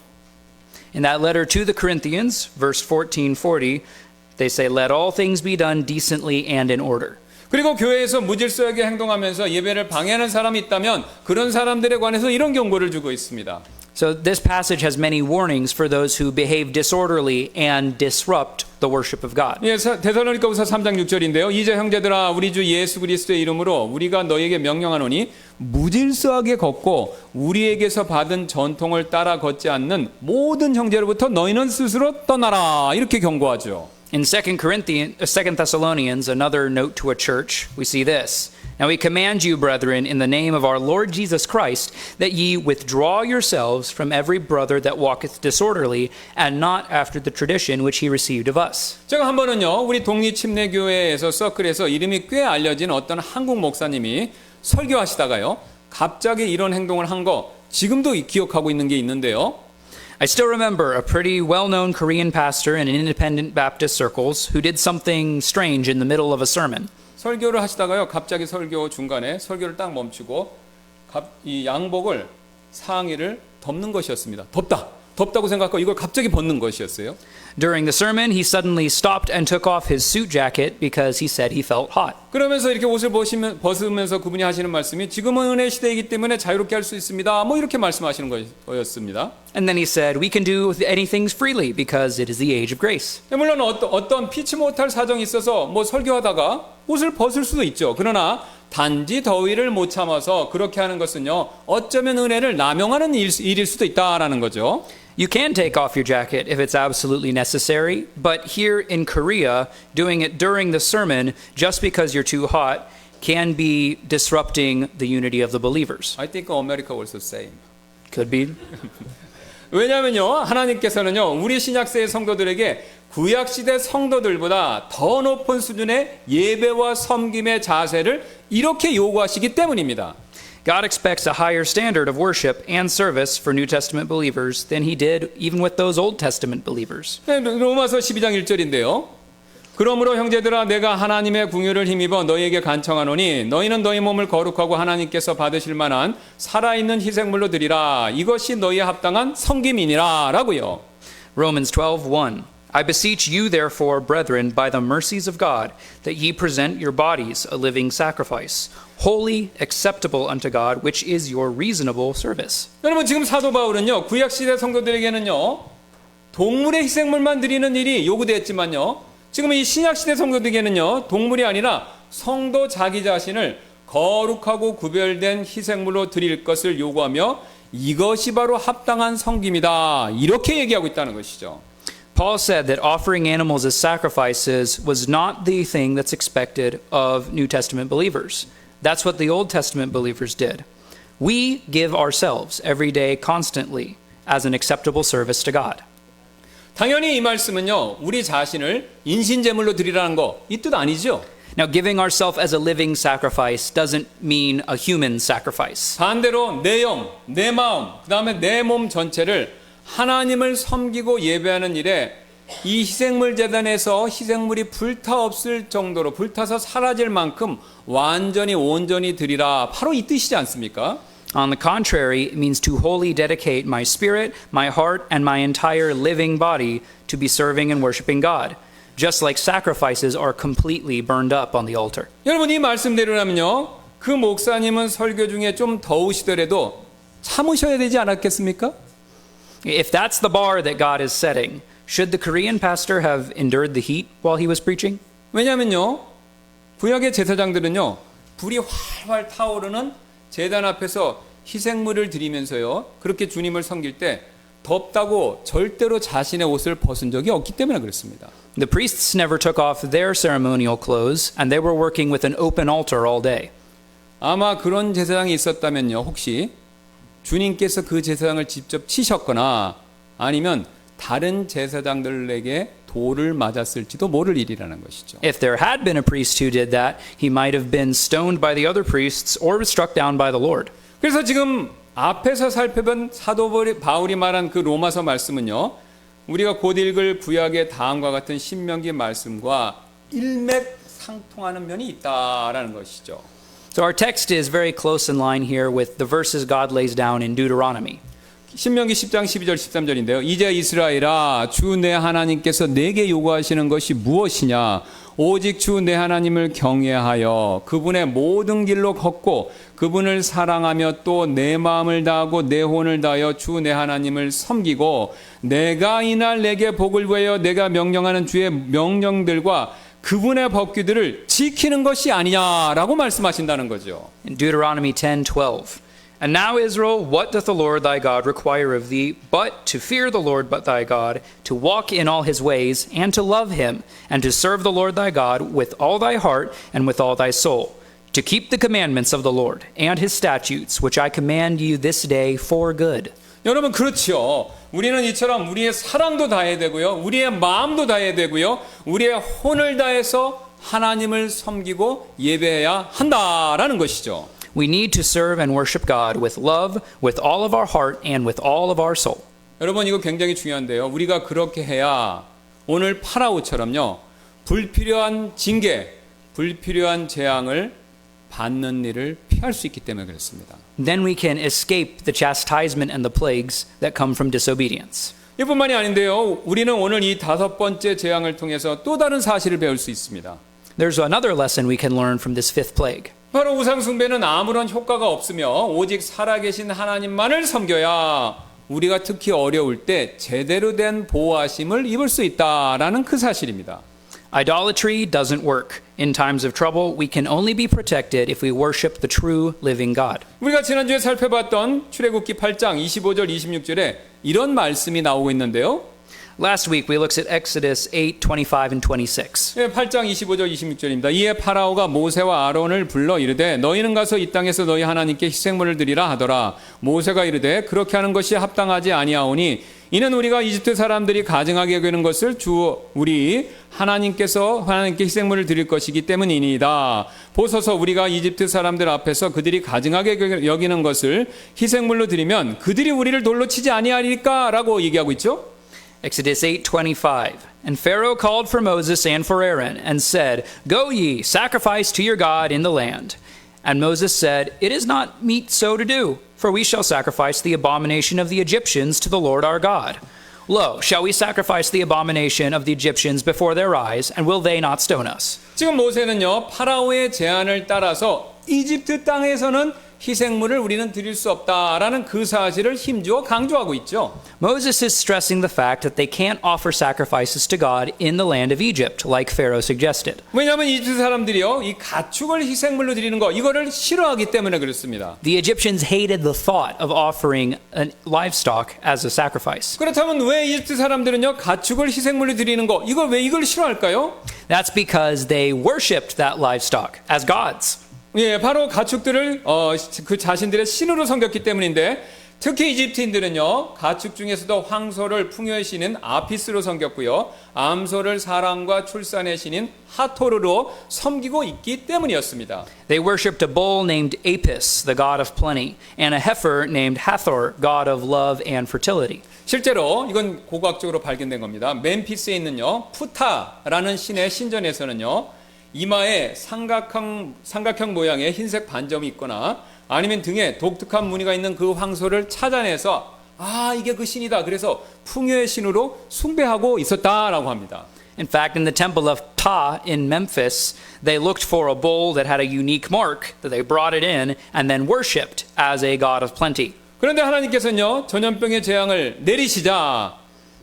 Speaker 3: In that letter to the Corinthians, verse 1440, they say, "Let all things be done decently and in order."
Speaker 2: 그리고 교회에서 무질서하게 행동하면서 예배를 방해하는 사람이 있다면 그런 사람들에 관해서 이런 경고를 주고 있습니다.
Speaker 3: So this passage has many warnings for those who behave disorderly and disrupt the worship of God.
Speaker 2: 예, 데살로니가후서 3장 6절인데요. 이제 형제들아 우리 주 예수 그리스도의 이름으로 우리가 너에게 명령하노니 무질서하게 걷고 우리에게서 받은 전통을 따라 걷지 않는 모든 형제로부터 너희는 스스로 떠나라. 이렇게 경고하죠.
Speaker 3: In 2 Thessalonians, another note to a church, we see this. Now we command you, brethren, in the name of our Lord Jesus Christ, that ye withdraw yourselves from every brother that walketh disorderly, and not after the tradition which he received of us.
Speaker 2: 제가 한 번은요, 우리 독립침례교회에서 서클에서 이름이 꽤 알려진 어떤 한국 목사님이 설교하시다가요, 갑자기 이런 행동을 한 거 지금도 기억하고 있는 게 있는데요.
Speaker 3: I still remember a pretty well-known Korean pastor in independent Baptist circles who did something strange in the middle of a sermon.
Speaker 2: 설교를 하시다가요, 갑자기 설교 중간에 설교를 딱 멈추고 이 양복을 상의를 덮는 것이었습니다. 덥다고 생각하고 이걸 갑자기 벗는 것이었어요.
Speaker 3: During the sermon, he suddenly stopped and took off his suit jacket because he said he felt hot.
Speaker 2: 그러면서 이렇게 옷을 벗으면서 그분이 하시는 말씀이 지금은 은혜 시대이기 때문에 자유롭게 할 수 있습니다. 뭐 이렇게 말씀하시는 거였습니다.
Speaker 3: And then he said, we can do anything freely because it is the age of grace.
Speaker 2: 물론 어떤 피치 못할 사정이 있어서 뭐 설교하다가 옷을 벗을 수도 있죠. 그러나 단지 더위를 못 참아서 그렇게 하는 것은요, 어쩌면 은혜를 남용하는 일일 수도 있다라는 거죠.
Speaker 3: You can take off your jacket if it's absolutely necessary, but here in Korea, doing it during the sermon just because you're too hot can be disrupting the unity of the believers.
Speaker 2: I think America was the same.
Speaker 3: Could be.
Speaker 2: 왜냐하면요, 하나님께서는요, 우리 신약세의 성도들에게 구약시대 성도들보다 더 높은 수준의 예배와 섬김의 자세를 이렇게 요구하시기 때문입니다.
Speaker 3: God expects a higher standard of worship and service for New Testament believers than he did even with those Old Testament believers.
Speaker 2: 로마서 12장 1절인데요. 그러므로 형제들아 내가 하나님의 궁유를 힘입어 너희에게 간청하노니 너희는 너희 몸을 거룩하고 하나님께서 받으실 만한 살아있는 희생물로 드리라. 이것이 너희에 합당한 섬김이니라 라고요.
Speaker 3: Romans 12:1 I beseech you therefore, brethren, by the mercies of God, that ye present your bodies a living sacrifice, holy, acceptable unto God, which is your reasonable service.
Speaker 2: 여러분 지금 사도 바울은요 구약시대 성도들에게는요 동물의 희생물만 드리는 일이 요구되었지만요 지금 이 신약시대 성도들에게는요 동물이 아니라 성도 자기 자신을 거룩하고 구별된 희생물로 드릴 것을 요구하며 이것이 바로 합당한 섬김이다 이렇게 얘기하고 있다는 것이죠.
Speaker 3: Paul said that offering animals as sacrifices was not the thing that's expected of New Testament believers. That's what the Old Testament believers did. We give ourselves every day constantly as an acceptable service to God.
Speaker 2: 당연히 이 말씀은요 우리 자신을 인신제물로 드리라는 거 이 뜻 아니죠.
Speaker 3: Now, giving ourselves as a living sacrifice doesn't mean a human sacrifice.
Speaker 2: 반대로 내 영, 내 마음, 그 다음에 내 몸 전체를 하나님을 섬기고 예배하는 일에 이 희생물 제단에서 희생물이 불타없을 정도로 불타서 사라질 만큼 완전히 온전히 드리라. 바로 이 뜻이지 않습니까?
Speaker 3: On the contrary, it means to wholly dedicate my spirit, my heart, and my entire living body to be serving and worshiping God, just like sacrifices are completely burned up on the altar.
Speaker 2: 여러분 이 말씀대로라면요. 그 목사님은 설교 중에 좀 더우시더라도 참으셔야 되지 않았겠습니까?
Speaker 3: If that's the bar that God is setting, should the Korean pastor have endured the heat while he was preaching?
Speaker 2: 왜냐하면요. 구약의 제사장들은요. 불이 활활 타오르는 제단 앞에서 희생물을 드리면서요. 그렇게 주님을 섬길 때 덥다고 절대로 자신의 옷을 벗은 적이 없기 때문에 그렇습니다.
Speaker 3: The priests never took off their ceremonial clothes, and they were working with an open altar all day.
Speaker 2: 아마 그런 제사장이 있었다면요. 혹시 주님께서 그 제사장을 직접 치셨거나 아니면 다른 제사장들에게 돌을 맞았을지도 모를 일이라는 것이죠.
Speaker 3: If there had been a priest who did that, he might have been stoned by the other priests or struck down by the Lord.
Speaker 2: 그래서 지금 앞에서 살펴본 사도 바울이 말한 그 로마서 말씀은요. 우리가 곧 읽을 구약의 다음과 같은 신명기 말씀과 일맥상통하는 면이 있다라는 것이죠.
Speaker 3: So our text is very close in line here with the verses God lays down in Deuteronomy.
Speaker 2: 신명기 10장 12절 13절인데요. 이제 이스라엘아 주 내 하나님께서 내게 요구하시는 것이 무엇이냐 오직 주 내 하나님을 경외하여 그분의 모든 길로 걷고 그분을 사랑하며 또 내 마음을 다하고 내 혼을 다하여 주 내 하나님을 섬기고 내가 이날 내게 복을 구하여 내가 명령하는 주의 명령들과 그분의 법규들을 지키는 것이 아니냐라고 말씀하신다는 거죠.
Speaker 3: In Deuteronomy 10:12. And now, Israel, what doth the Lord thy God require of thee, but to fear the Lord but thy God, to walk in all his ways, and to love him, and to serve the Lord thy God with all thy heart and with all thy soul, to keep the commandments of the Lord, and his statutes, which I command you this day for good.
Speaker 2: 여러분 그렇죠. 우리는 이처럼 우리의 사랑도 다해야 되고요. 우리의 마음도 다해야 되고요. 우리의 혼을 다해서 하나님을 섬기고 예배해야 한다라는 것이죠.
Speaker 3: We need to serve and worship God with love, with all of our heart, and with all of our soul.
Speaker 2: 여러분 이거 굉장히 중요한데요. 우리가 그렇게 해야 오늘 파라오처럼요. 불필요한 징계, 불필요한 재앙을 받는 일을 피할 수 있기 때문에 그렇습니다.
Speaker 3: Then we can escape the chastisement and the plagues that come from disobedience.
Speaker 2: 이뿐만이 아닌데요. 우리는 오늘 이 5번째 재앙을 통해서 또 다른 사실을 배울 수 있습니다.
Speaker 3: There's another lesson we can learn from this fifth plague.
Speaker 2: 바로 우상 숭배는 아무런 효과가 없으며 오직 살아계신 하나님만을 섬겨야 우리가 특히 어려울 때 제대로 된 보호하심을 입을 수 있다라는 그 사실입니다.
Speaker 3: Idolatry doesn't work. In times of trouble, we can only be protected if we worship the true living God.
Speaker 2: 우리가 지난주에 살펴봤던 출애굽기 8장 25절 26절에 이런 말씀이 나오고 있는데요.
Speaker 3: Last week we looked at Exodus 8, 25 and 26.
Speaker 2: 8장 25절 26절입니다. 이에 파라오가 모세와 아론을 불러 이르되 너희는 가서 이 땅에서 너희 하나님께 희생물을 드리라 하더라. 모세가 이르되 그렇게 하는 것이 합당하지 아니하오니 이는 우리가 이집트 사람들이 가증하게 여기는 것을 주 우리 하나님께 희생물을 드릴 것이기 때문이니이다. 보소서 우리가 이집트 사람들 앞에서 그들이 가증하게 여기는 것을 희생물로 드리면 그들이 우리를 돌로 치지 아니하리까? 라고 얘기하고 있죠.
Speaker 3: Exodus 8:25. And Pharaoh called for Moses and for Aaron and said, Go ye, sacrifice to your God in the land. And Moses said, It is not meet so to do, for we shall sacrifice the abomination of the Egyptians to the Lord our God. Lo, shall we sacrifice the abomination of the Egyptians before their eyes, and will they not stone us?
Speaker 2: 지금 모세는요, 파라오의 제안을 따라서 이집트 땅에서는 희생물을 우리는 드릴 수 없다라는 그 사실을 힘주어 강조하고 있죠.
Speaker 3: Moses is stressing the fact that they can't offer sacrifices to God in the land of Egypt, like Pharaoh suggested.
Speaker 2: 왜냐하면 이집트 사람들이요, 이 가축을 희생물로 드리는 거 이거를 싫어하기 때문에 그렇습니다.
Speaker 3: The Egyptians hated the thought of offering livestock as a sacrifice.
Speaker 2: 그렇다면 왜 이집트 사람들은요, 가축을 희생물로 드리는 거 왜 이걸 싫어할까요?
Speaker 3: That's because they worshipped that livestock as gods.
Speaker 2: 예, 바로 가축들을 그 자신들의 신으로 섬겼기 때문인데 특히 이집트인들은요 가축 중에서도 황소를 풍요의 신인 아피스로 섬겼고요 암소를 사랑과 출산의 신인 하토르로 섬기고 있기 때문이었습니다.
Speaker 3: They worshipped a bull named Apis, the god of plenty, and a heifer named Hathor, god of love and fertility.
Speaker 2: 실제로 이건 고고학적으로 발견된 겁니다. 멤피스에 있는요 푸타라는 신의 신전에서는요 이마에 삼각형 모양의 흰색 반점이 있거나 아니면 등에 독특한 무늬가 있는 그 황소를 찾아내서 이게 그 신이다. 그래서 풍요의 신으로 숭배하고 있었다라고 합니다.
Speaker 3: In fact, in the temple of Ptah in Memphis, they looked for a bull that had a unique mark, that they brought it in and then worshipped as a god of plenty.
Speaker 2: 그런데 하나님께서는요 전염병의 재앙을 내리시자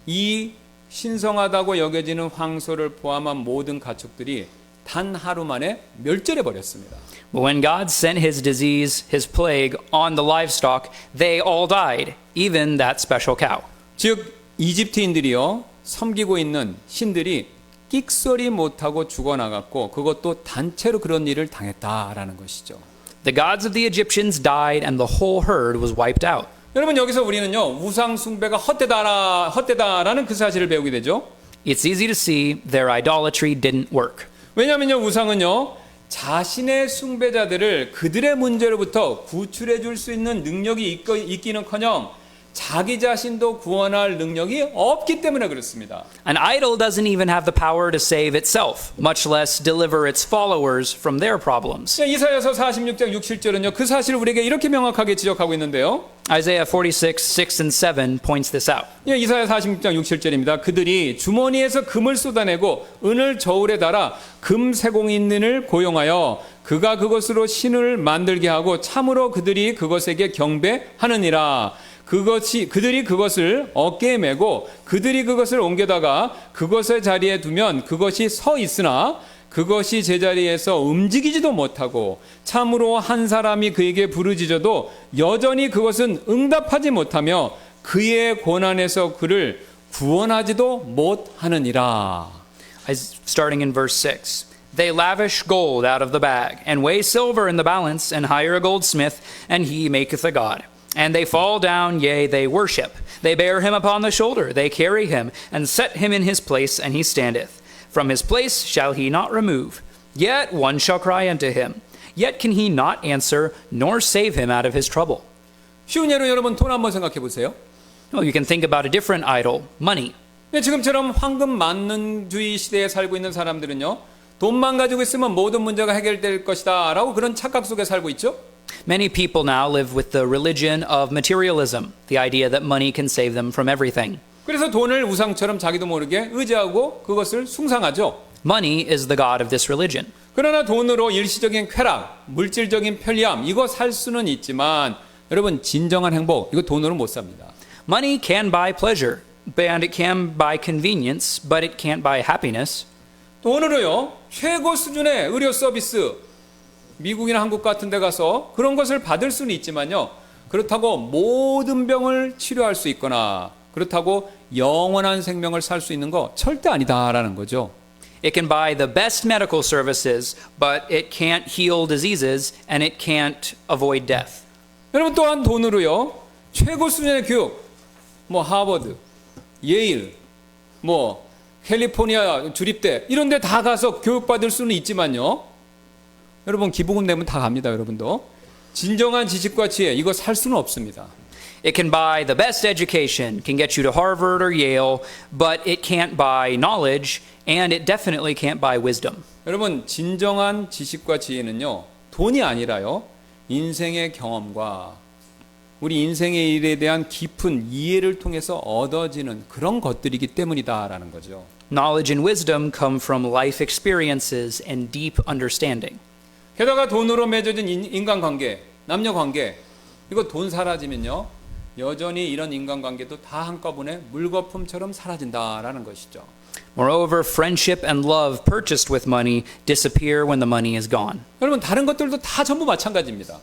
Speaker 2: 이 신성하다고 여겨지는 황소를 포함한 모든 가축들이 단 하루 만에 멸절해 버렸습니다.
Speaker 3: But when God sent his disease, his plague on the livestock, they all died, even that special cow.
Speaker 2: 즉 이집트인들이요 섬기고 있는 신들이 끽소리 못하고 죽어나갔고 그것도 단체로 그런 일을 당했다라는 것이죠.
Speaker 3: The gods of the Egyptians died and the whole herd was wiped out.
Speaker 2: 여러분 여기서 우리는요 우상 숭배가 헛되다라는 그 사실을 배우게 되죠.
Speaker 3: It's easy to see their idolatry didn't work.
Speaker 2: 왜냐하면요 우상은요 자신의 숭배자들을 그들의 문제로부터 구출해 줄 수 있는 능력이 있기는커녕 자기 자신도 구원할 능력이 없기 때문에 그렇습니다.
Speaker 3: An idol doesn't even have the power to save itself, much less deliver its followers from their problems.
Speaker 2: 이사야서 46장 6, 7절은요 그 사실을 우리에게 이렇게 명확하게 지적하고 있는데요.
Speaker 3: Isaiah 46, 6 and 7 points this out.
Speaker 2: 이사야 46장 6, 7절입니다. 그들이 주머니에서 금을 쏟아내고 은을 저울에 달아 금 세공인을 고용하여 그가 그것으로 신을 만들게 하고 참으로 그들이 그것에게 경배하느니라. 그들이 그것을 어깨에 메고 그들이 그것을 옮겨다가 그것의 자리에 두면 그것이 서 있으나 그것이 제자리에서 움직이지도 못하고 참으로 한 사람이 그에게 부르짖어도 여전히 그것은 응답하지 못하며 그의 고난에서 그를 구원하지도 못하느니라.
Speaker 3: Starting in verse 6. They lavish gold out of the bag and weigh silver in the balance and hire a goldsmith and he maketh a god. And they fall down, yea, they worship. They bear him upon the shoulder, they carry him, and set him in his place, and he standeth. From his place shall he not remove. Yet one shall cry unto him. Yet can he not answer, nor save him out of his trouble.
Speaker 2: 쉬운 예로 여러분 돈 한번 생각해 보세요.
Speaker 3: Well, you can think about a different idol, money.
Speaker 2: 지금처럼 황금 만능주의 시대에 살고 있는 사람들은요. 돈만 가지고 있으면 모든 문제가 해결될 것이다 라고 그런 착각 속에 살고 있죠.
Speaker 3: Many people now live with the religion of materialism, the idea that money can save them from everything.
Speaker 2: 그래서 돈을 우상처럼 자기도 모르게 의지하고 그것을 숭상하죠.
Speaker 3: Money is the god of this religion.
Speaker 2: 그러나 돈으로 일시적인 쾌락, 물질적인 편리함 이거 살 수는 있지만 여러분 진정한 행복 이거 돈으로 못 삽니다.
Speaker 3: Money can buy pleasure, and it can buy convenience, but it can't buy happiness.
Speaker 2: 돈으로요 최고 수준의 의료 서비스 미국이나 한국 같은 데 가서 그런 것을 받을 수는 있지만요 그렇다고 모든 병을 치료할 수 있거나 그렇다고 영원한 생명을 살 수 있는 거 절대 아니다라는 거죠.
Speaker 3: It can buy the best medical services, but it can't heal diseases and it can't avoid death.
Speaker 2: 여러분 또한 돈으로요 최고 수준의 교육 뭐 하버드, 예일, 뭐 캘리포니아 주립대 이런 데 다 가서 교육받을 수는 있지만요 여러분 기부금 내면 다 갑니다. 여러분도 진정한 지식과 지혜 이거 살 수는 없습니다.
Speaker 3: It can buy the best education, can get you to Harvard or Yale, but it can't buy knowledge and it definitely can't buy wisdom.
Speaker 2: 여러분 진정한 지식과 지혜는요 돈이 아니라요 인생의 경험과 우리 인생의 일에 대한 깊은 이해를 통해서 얻어지는 그런 것들이기 때문이다라는 거죠.
Speaker 3: Knowledge and wisdom come from life experiences and deep understanding.
Speaker 2: 게다가 돈으로 맺어진 인간관계, 남녀관계 이거 돈 사라지면요 여전히 이런 인간관계도 다 한꺼번에 물거품처럼 사라진다라는 것이죠.
Speaker 3: Moreover, friendship and love purchased with money disappear when the money is gone.
Speaker 2: 여러분 다른 것들도 다 전부 마찬가지입니다.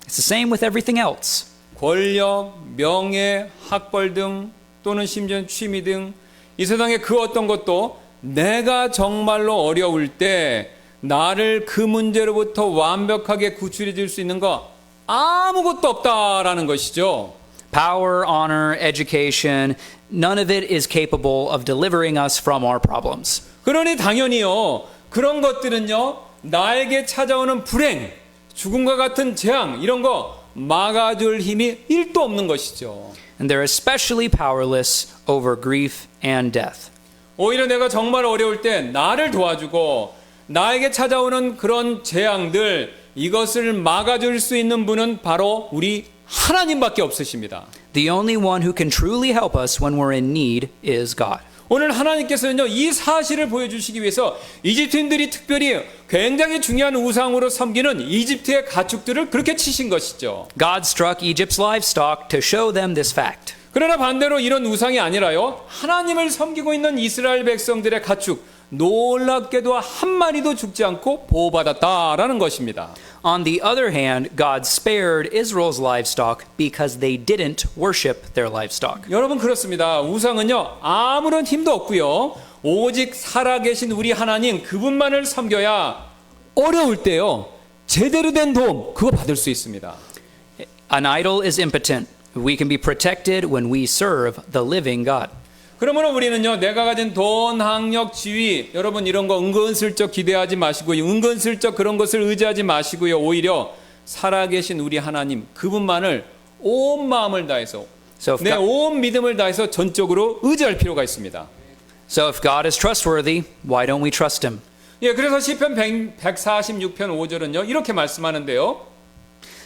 Speaker 3: It's the same with everything else.
Speaker 2: 권력, 명예, 학벌 등 또는 심지어 취미 등 이 세상의 그 어떤 것도 내가 정말로 어려울 때 나를 그 문제로부터 완벽하게 구출해 줄 수 있는 거 아무것도 없다라는 것이죠.
Speaker 3: Power, honor, education, none of it is capable of delivering us from our problems.
Speaker 2: 그러니 당연히요. 그런 것들은요. 나에게 찾아오는 불행, 죽음과 같은 재앙 이런 거 막아줄 힘이 1도 없는 것이죠.
Speaker 3: And they're especially powerless over grief and death.
Speaker 2: 오히려 내가 정말 어려울 때 나를 도와주고 나에게 찾아오는 그런 재앙들 이것을 막아줄 수 있는 분은 바로 우리 하나님밖에 없으십니다.
Speaker 3: The only one who can truly help us when we're in need is God.
Speaker 2: 오늘 하나님께서는요 이 사실을 보여주시기 위해서 이집트인들이 특별히 굉장히 중요한 우상으로 섬기는 이집트의 가축들을 그렇게 치신 것이죠.
Speaker 3: God struck Egypt's livestock to show them this fact.
Speaker 2: 그러나 반대로 이런 우상이 아니라요 하나님을 섬기고 있는 이스라엘 백성들의 가축 놀랍게도 한 마리도 죽지 않고 보호받았다라는 것입니다.
Speaker 3: On the other hand, God spared Israel's livestock because they didn't worship their livestock.
Speaker 2: 여러분 그렇습니다. 우상은요 아무런 힘도 없고요 오직 살아계신 우리 하나님 그분만을 섬겨야 어려울 때요 제대로 된 도움 그거 받을 수 있습니다.
Speaker 3: An idol is impotent. We can be protected when we serve the living God.
Speaker 2: 그러므로 우리는요 내가 가진 돈, 학력, 지위 여러분 이런 거 은근슬쩍 기대하지 마시고요 은근슬쩍 그런 것을 의지하지 마시고요 오히려 살아계신 우리 하나님 그분만을 온 마음을 다해서 내 온 믿음을 다해서 전적으로 의지할 필요가 있습니다.
Speaker 3: So if God is trustworthy, why don't we trust him?
Speaker 2: 예, 그래서 시편 146편 5절은요 이렇게 말씀하는데요.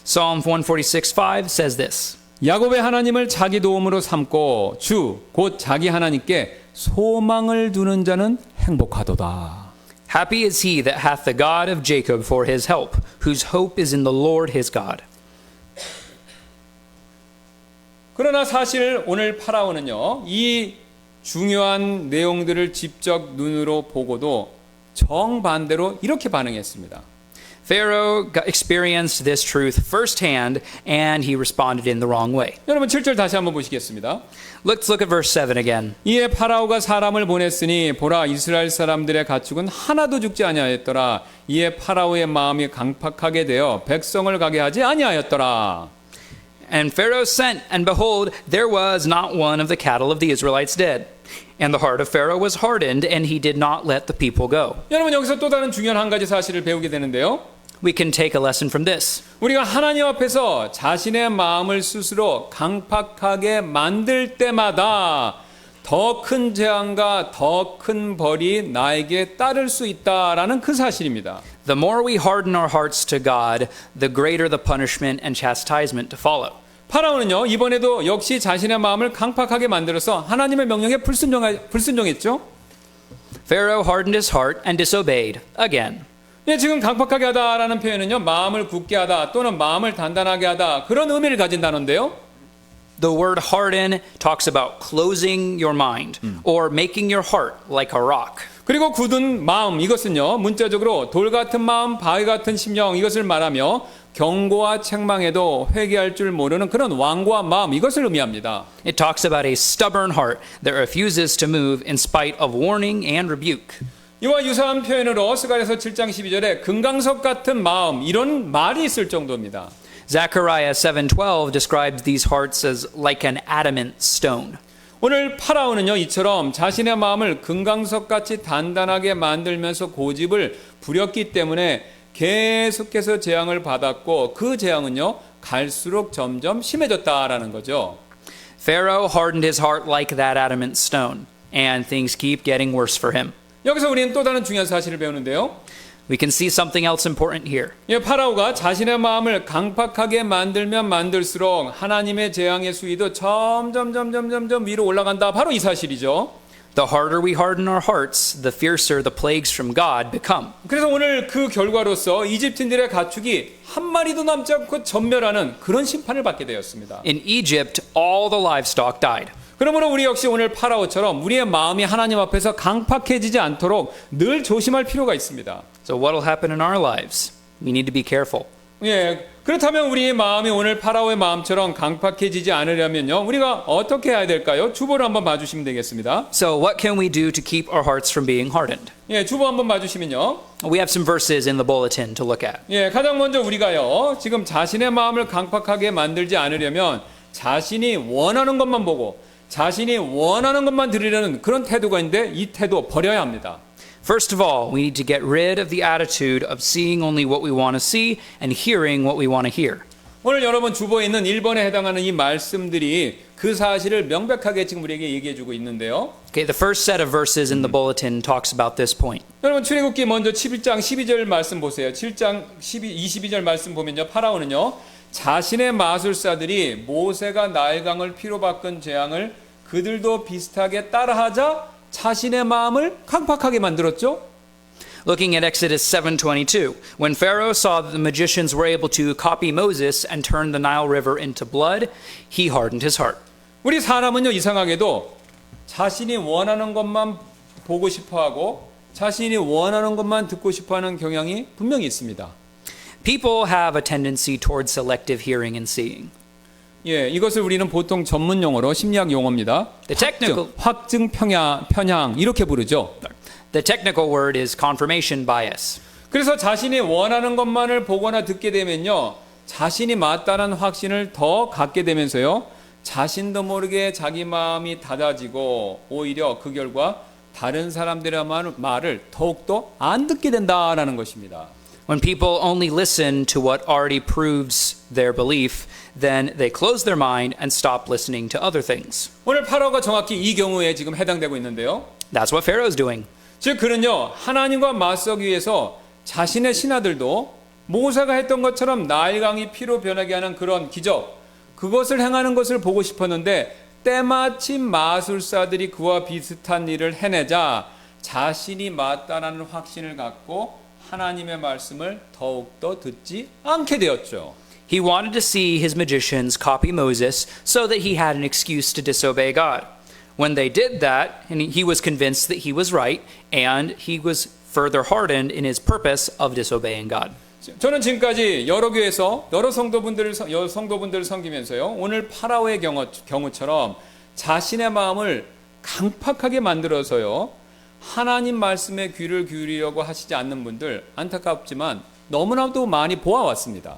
Speaker 3: Psalm 146:5 says this.
Speaker 2: 야곱의 하나님을 자기 도움으로 삼고 주 곧 자기 하나님께 소망을 두는 자는 행복하도다.
Speaker 3: Happy is he that hath the God of Jacob for his help, whose hope is in the Lord his God.
Speaker 2: 그러나 사실 오늘 파라오는요 이 중요한 내용들을 직접 눈으로 보고도 정반대로 이렇게 반응했습니다.
Speaker 3: Pharaoh experienced this truth firsthand, and he responded in the wrong way.
Speaker 2: 여러분 7절 다시 한번 보시겠습니다.
Speaker 3: Let's look at verse 7 again.
Speaker 2: 이에 파라오가 사람을 보냈으니 보라 이스라엘 사람들의 가축은 하나도 죽지 아니하였더라. 이에 파라오의 마음이 강팍하게 되어 백성을 가게 하지 아니하였더라.
Speaker 3: And Pharaoh sent, and behold, there was not one of the cattle of the Israelites dead. And the heart of Pharaoh was hardened, and he did not let the people go.
Speaker 2: 여러분 여기서 또 다른 중요한 한 가지 사실을 배우게 되는데요.
Speaker 3: We can take a lesson from this.
Speaker 2: 우리가 하나님 앞에서 자신의 마음을 스스로 강팍하게 만들 때마다 더 큰 재앙과 더 큰 벌이 나에게 따를 수 있다라는 그 사실입니다.
Speaker 3: The more we harden our hearts to God, the greater the punishment and chastisement to follow.
Speaker 2: 파라오는요 이번에도 역시 자신의 마음을 강팍하게 만들어서 하나님의 명령에 불순종했죠.
Speaker 3: Pharaoh hardened his heart and disobeyed again.
Speaker 2: 예, 지금 강팍하게 하다라는 표현은요 마음을 굳게 하다 또는 마음을 단단하게 하다 그런 의미를 가진 단어인데요.
Speaker 3: The word harden talks about closing your mind or making your heart like a rock.
Speaker 2: 그리고 굳은 마음 이것은요 문자적으로 돌 같은 마음 바위 같은 심령 이것을 말하며 경고와 책망에도 회개할 줄 모르는 그런 완고한 마음 이것을 의미합니다.
Speaker 3: It talks about a stubborn heart that refuses to move in spite of warning and rebuke.
Speaker 2: 이와 유사한 표현으로 스가랴서 7장 12절에 금강석 같은 마음 이런 말이 있을 정도입니다.
Speaker 3: Zechariah 7:12 describes these hearts as like an adamant stone.
Speaker 2: 오늘 파라오는요 이처럼 자신의 마음을 금강석같이 단단하게 만들면서 고집을 부렸기 때문에 계속해서 재앙을 받았고 그 재앙은요 갈수록 점점 심해졌다라는 거죠.
Speaker 3: Pharaoh hardened his heart like that adamant stone, and things keep getting worse for him.
Speaker 2: 여기서 우리는 또 다른 중요한 사실을 배우는데요.
Speaker 3: We can see something else important here.
Speaker 2: 예, 파라오가 자신의 마음을 강팍하게 만들면 만들수록 하나님의 재앙의 수위도 점점 위로 올라간다. 바로 이 사실이죠.
Speaker 3: The harder we harden our hearts, the fiercer the plagues from God become.
Speaker 2: 그래서 오늘 그 결과로서 이집트인들의 가축이 한 마리도 남지 않고 전멸하는 그런 심판을 받게 되었습니다.
Speaker 3: In Egypt, all the livestock died.
Speaker 2: 그러므로 우리 역시 오늘 파라오처럼 우리의 마음이 하나님 앞에서 강팍해지지 않도록 늘 조심할 필요가 있습니다.
Speaker 3: So what will happen in our lives? We need to be careful.
Speaker 2: 예, 그렇다면 우리의 마음이 오늘 파라오의 마음처럼 강팍해지지 않으려면요, 우리가 어떻게 해야 될까요? 주보를 한번 봐주시면 되겠습니다.
Speaker 3: So what can we do to keep our hearts from being hardened?
Speaker 2: 예, 주보 한번 봐주시면요.
Speaker 3: We have some verses in the bulletin to look at.
Speaker 2: 예, 가장 먼저 우리가요, 지금 자신의 마음을 강팍하게 만들지 않으려면 자신이 원하는 것만 보고 자신이 원하는 것만 들으려는 그런 태도가 있는데 이 태도 버려야 합니다.
Speaker 3: First of all, we need to get rid of the attitude of seeing only what we want to see and hearing what we want to hear.
Speaker 2: 오늘 여러분 주보에 있는 1번에 해당하는 이 말씀들이 그 사실을 명백하게 지금 우리에게 얘기해 주고 있는데요.
Speaker 3: Okay, the first set of verses in the bulletin talks about this point.
Speaker 2: 여러분 출애굽기 먼저 11장 12절 말씀 보세요. 7장 22절 말씀 보면요. 파라오는요. 자신의 마술사들이 모세가 나일강을 피로 바꾼 재앙을 그들도 비슷하게 따라하자 자신의 마음을 강팍하게 만들었죠.
Speaker 3: Looking at Exodus 7:22, when Pharaoh saw that the magicians were able to copy Moses and turn the Nile River into blood, he hardened his heart.
Speaker 2: 우리 사람은요 이상하게도 자신이 원하는 것만 보고 싶어하고 자신이 원하는 것만 듣고 싶어하는 경향이 분명히 있습니다.
Speaker 3: People have a tendency toward selective hearing and seeing.
Speaker 2: 예, 이것을 우리는 보통 전문 용어로 심리학 용어입니다. 확증 편향 이렇게 부르죠.
Speaker 3: The technical word is confirmation bias.
Speaker 2: 그래서 자신이 원하는 것만을 보거나 듣게 되면요, 자신이 맞다는 확신을 더 갖게 되면서요, 자신도 모르게 자기 마음이 닫아지고 오히려 그 결과 다른 사람들의 말을 더욱더 안 듣게 된다라는 것입니다.
Speaker 3: When people only listen to what already proves their belief, then they close their mind and stop listening to other things.
Speaker 2: 오늘 파라오가 정확히 이 경우에 지금 해당되고 있는데요.
Speaker 3: That's what Pharaoh's doing.
Speaker 2: 즉 그는요 하나님과 맞서기 위해서 자신의 신하들도 모세가 했던 것처럼 나일강이 피로 변하게 하는 그런 기적 그것을 행하는 것을 보고 싶었는데 때마침 마술사들이 그와 비슷한 일을 해내자 자신이 맞다라는 확신을 갖고 하나님의 말씀을 더욱더 듣지 않게 되었죠.
Speaker 3: He wanted to see his magicians copy Moses so that he had an excuse to disobey God. When they did that, and he was convinced that he was right, and he was further hardened in his purpose of disobeying God.
Speaker 2: 저는 지금까지 여러 교회에서 여러 성도분들을 섬기면서요. 오늘 파라오의 경우처럼 자신의 마음을 강팍하게 만들어서요. 하나님 말씀에 귀를 기울이려고 하시지 않는 분들 안타깝지만 너무나도 많이 보아왔습니다.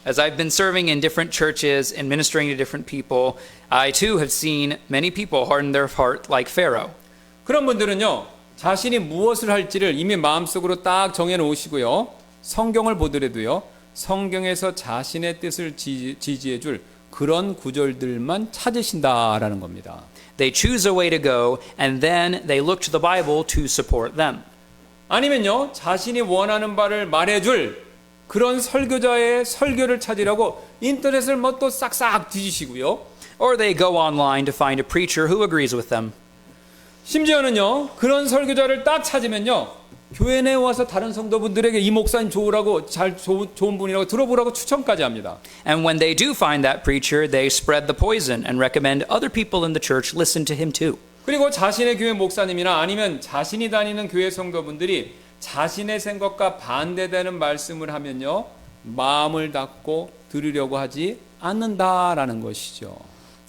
Speaker 3: As I've been serving in different churches and ministering to different people, I too have seen many people harden their heart like Pharaoh.
Speaker 2: 그런 분들은요. 자신이 무엇을 할지를 이미 마음속으로 딱 정해 놓으시고요. 성경을 보더라도요. 성경에서 자신의 뜻을 지지해 줄 그런 구절들만 찾으신다라는 겁니다.
Speaker 3: They choose a way to go and then they look to the Bible to support them.
Speaker 2: 아니면요. 자신이 원하는 바를 말해줄 그런 설교자의 설교를 찾으려고 인터넷을 뭐 또 싹싹 뒤지시고요.
Speaker 3: Or they go online to find a preacher who agrees with them.
Speaker 2: 심지어는요. 그런 설교자를 딱 찾으면요. 교회 내에 와서 다른 성도분들에게 이 목사님 좋으라고 좋은 분이라고 들어보라고 추천까지 합니다.
Speaker 3: And when they do find that preacher, they spread the poison and recommend other people in the church listen to him too.
Speaker 2: 그리고 자신의 교회 목사님이나 아니면 자신이 다니는 교회 성도분들이 자신의 생각과 반대되는 말씀을 하면요, 마음을 닫고 들으려고 하지 않는다라는 것이죠.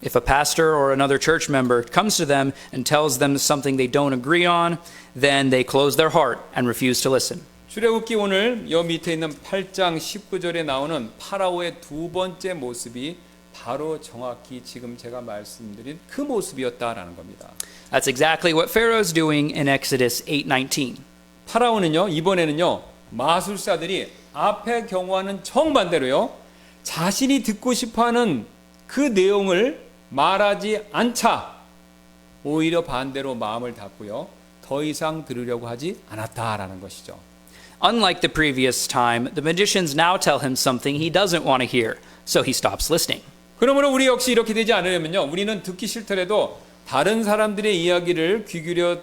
Speaker 3: If a pastor or another church member comes to them and tells them something they don't agree on, then they close their heart and refuse to listen.
Speaker 2: 출애굽기 오늘 여 밑에 있는 8장 19절에 나오는 파라오의 두 번째 모습이 바로 정확히 지금 제가 말씀드린 그 모습이었다라는 겁니다.
Speaker 3: That's exactly what Pharaoh's doing in Exodus 8:19.
Speaker 2: 파라오는요, 이번에는요, 마술사들이 앞의 경우와는 정반대로요, 자신이 듣고 싶어하는 그 내용을 말하지 않자 오히려 반대로 마음을 닫고요, 더 이상 들으려고 하지 않았다라는 것이죠.
Speaker 3: Unlike the previous time, the magicians now tell him something he doesn't want to hear, so he stops listening.
Speaker 2: 그러므로 우리 역시 이렇게 되지 않으려면요, 우리는 듣기 싫더라도 다른 사람들의 이야기를 귀를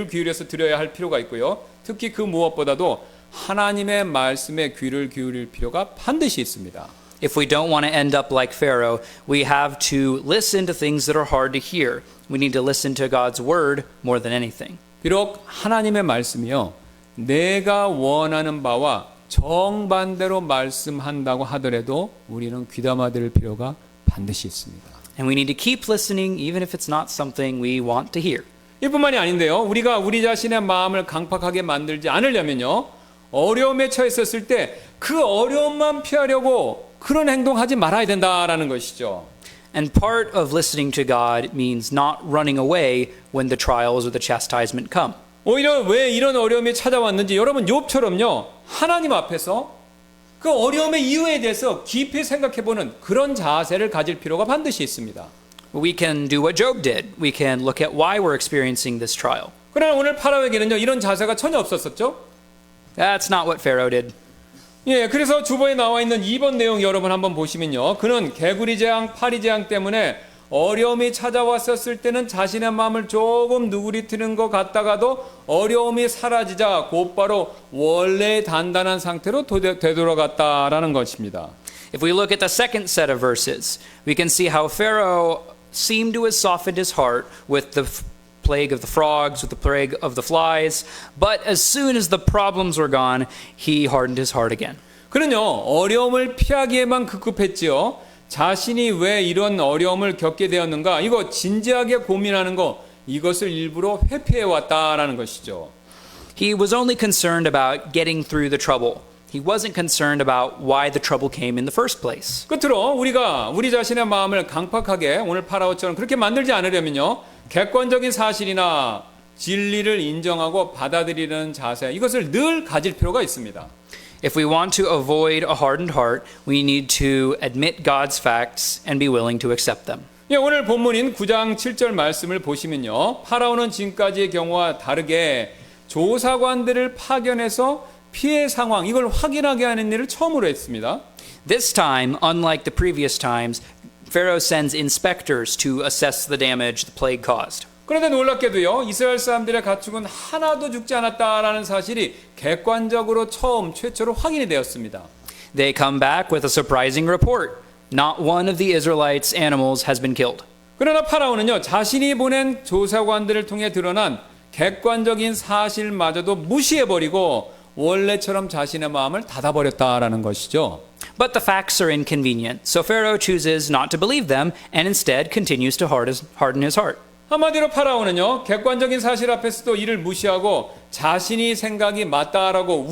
Speaker 2: 기울여서 들어야 할 필요가 있고요, 특히 그 무엇보다도 하나님의 말씀에 귀를 기울일 필요가 반드시 있습니다.
Speaker 3: If we don't want to end up like Pharaoh, we have to listen to things that are hard to hear. We need to listen to God's word more than anything.
Speaker 2: 비록 하나님의 말씀이요, 내가 원하는 바와 정반대로 말씀한다고 하더라도 우리는 귀담아 들을 필요가 반드시 있습니다.
Speaker 3: And we need to keep listening even if it's not something we want to hear.
Speaker 2: 이뿐만이 아닌데요, 우리가 우리 자신의 마음을 강팍하게 만들지 않으려면요, 어려움에 처했었을 때 그 어려움만 피하려고 그런 행동하지 말아야 된다라는 것이죠.
Speaker 3: And part of listening to God means not running away when the trials or the chastisement come.
Speaker 2: 오히려 왜 이런 어려움이 찾아왔는지 여러분 욥처럼요, 하나님 앞에서 그 어려움의 이유에 대해서 깊이 생각해보는 그런 자세를 가질 필요가 반드시 있습니다.
Speaker 3: We can do what Job did. We can look at why we're experiencing this trial.
Speaker 2: 그러나 오늘 파라오에게는요, 이런 자세가 전혀 없었었죠.
Speaker 3: That's not what Pharaoh did.
Speaker 2: 예, 그래서 주보에 나와 있는 2번 내용 여러분 한번 보시면요, 그는 개구리 재앙, 파리 재앙 때문에 어려움이 찾아왔었을 때는 자신의 마음을 조금 누구리트는 것 같다가도 어려움이 사라지자 곧바로 원래의 단단한 상태로 되돌아갔다라는 것입니다.
Speaker 3: If we look at the second set of verses, we can see how Pharaoh seemed to have softened his heart with the plague of the frogs, with the plague of the flies, but as soon as the problems were gone, he hardened his heart again.
Speaker 2: 그는요, 어려움을 피하기에만 급급했지요. 자신이 왜 이런 어려움을 겪게 되었는가, 이거 진지하게 고민하는 거, 이것을 일부러 회피해 왔다라는 것이죠.
Speaker 3: He was only concerned about getting through the trouble. He wasn't concerned about why the trouble came in the first place.
Speaker 2: 끝으로 우리가 우리 자신의 마음을 강팍하게 오늘 파라오처럼 그렇게 만들지 않으려면요, 객관적인 사실이나 진리를 인정하고 받아들이는 자세, 이것을 늘 가질 필요가 있습니다.
Speaker 3: If we want to avoid a hardened heart, we need to admit God's facts and be willing to accept them.
Speaker 2: 예, 오늘 본문인 9장 7절 말씀을 보시면요, 파라오는 지금까지의 경우와 다르게 조사관들을 파견해서 피해 상황, 이걸 확인하게 하는 일을 처음으로 했습니다.
Speaker 3: This time, unlike the previous times, Pharaoh sends inspectors to assess the damage the plague caused.
Speaker 2: 그런데 놀랍게도요, 이스라엘 사람들의 가축은 하나도 죽지 않았다라는 사실이 객관적으로 최초로 확인이 되었습니다.
Speaker 3: They come back with a surprising report. Not one of the Israelites' animals has been killed.
Speaker 2: 그러나 파라오는요, 자신이 보낸 조사관들을 통해 드러난 객관적인 사실마저도 무시해버리고 원래처럼 자신의 마음을 닫아버렸다라는 것이죠.
Speaker 3: But the facts are inconvenient, so Pharaoh chooses not to believe them and instead continues to harden his heart.
Speaker 2: 한마디로 파라오는요, 객관적인 사실 앞에서도 이를 무시하고 자신이 생각이 맞다라고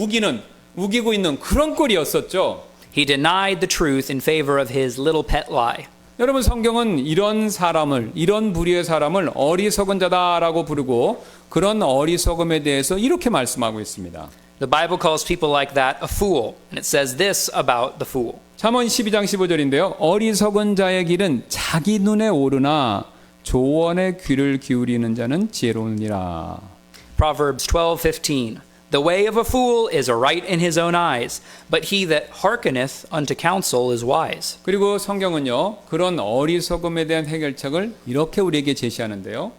Speaker 2: 우기고 있는 그런 꼴이었었죠.
Speaker 3: He denied the truth in favor of his little pet lie.
Speaker 2: 여러분, 성경은 이런 부류의 사람을 어리석은 자다라고 부르고 그런 어리석음에 대해서 이렇게 말씀하고 있습니다.
Speaker 3: The Bible calls people like that a fool, and it says this about the fool.
Speaker 2: 잠언 12장 15절인데요. 어리석은 자의 길은 자기 눈에 오르나 조언에 귀를 기울이는 자는 지혜로우니라.
Speaker 3: Proverbs 12:15. The way of a fool is right in his own eyes, but he that hearkeneth unto counsel is wise.
Speaker 2: 그리고 성경은요, 그런 어리석음에 대한 해결책을 이렇게 우리에게 제시하는데요.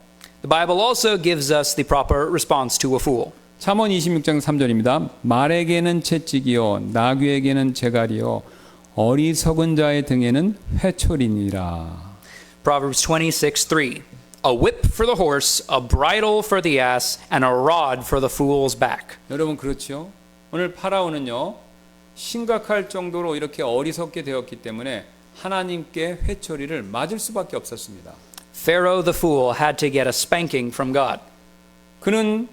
Speaker 3: The Bible also gives us the proper response to a fool.
Speaker 2: 잠언 26장 3절입니다. 말에게는 채찍이요 나귀에게는 재갈이요 어리석은 자의 등에는 회초리니라.
Speaker 3: Proverbs 26:3. a whip for the horse, a bridle for the ass, and a rod for the fool's back.
Speaker 2: 여러분 그렇죠? 오늘 파라오는요 심각할 정도로 이렇게 어리석게 되었기 때문에 하나님께 회초리를 맞을 수밖에 없었습니다.
Speaker 3: Pharaoh the fool had to get a spanking from God.
Speaker 2: 그는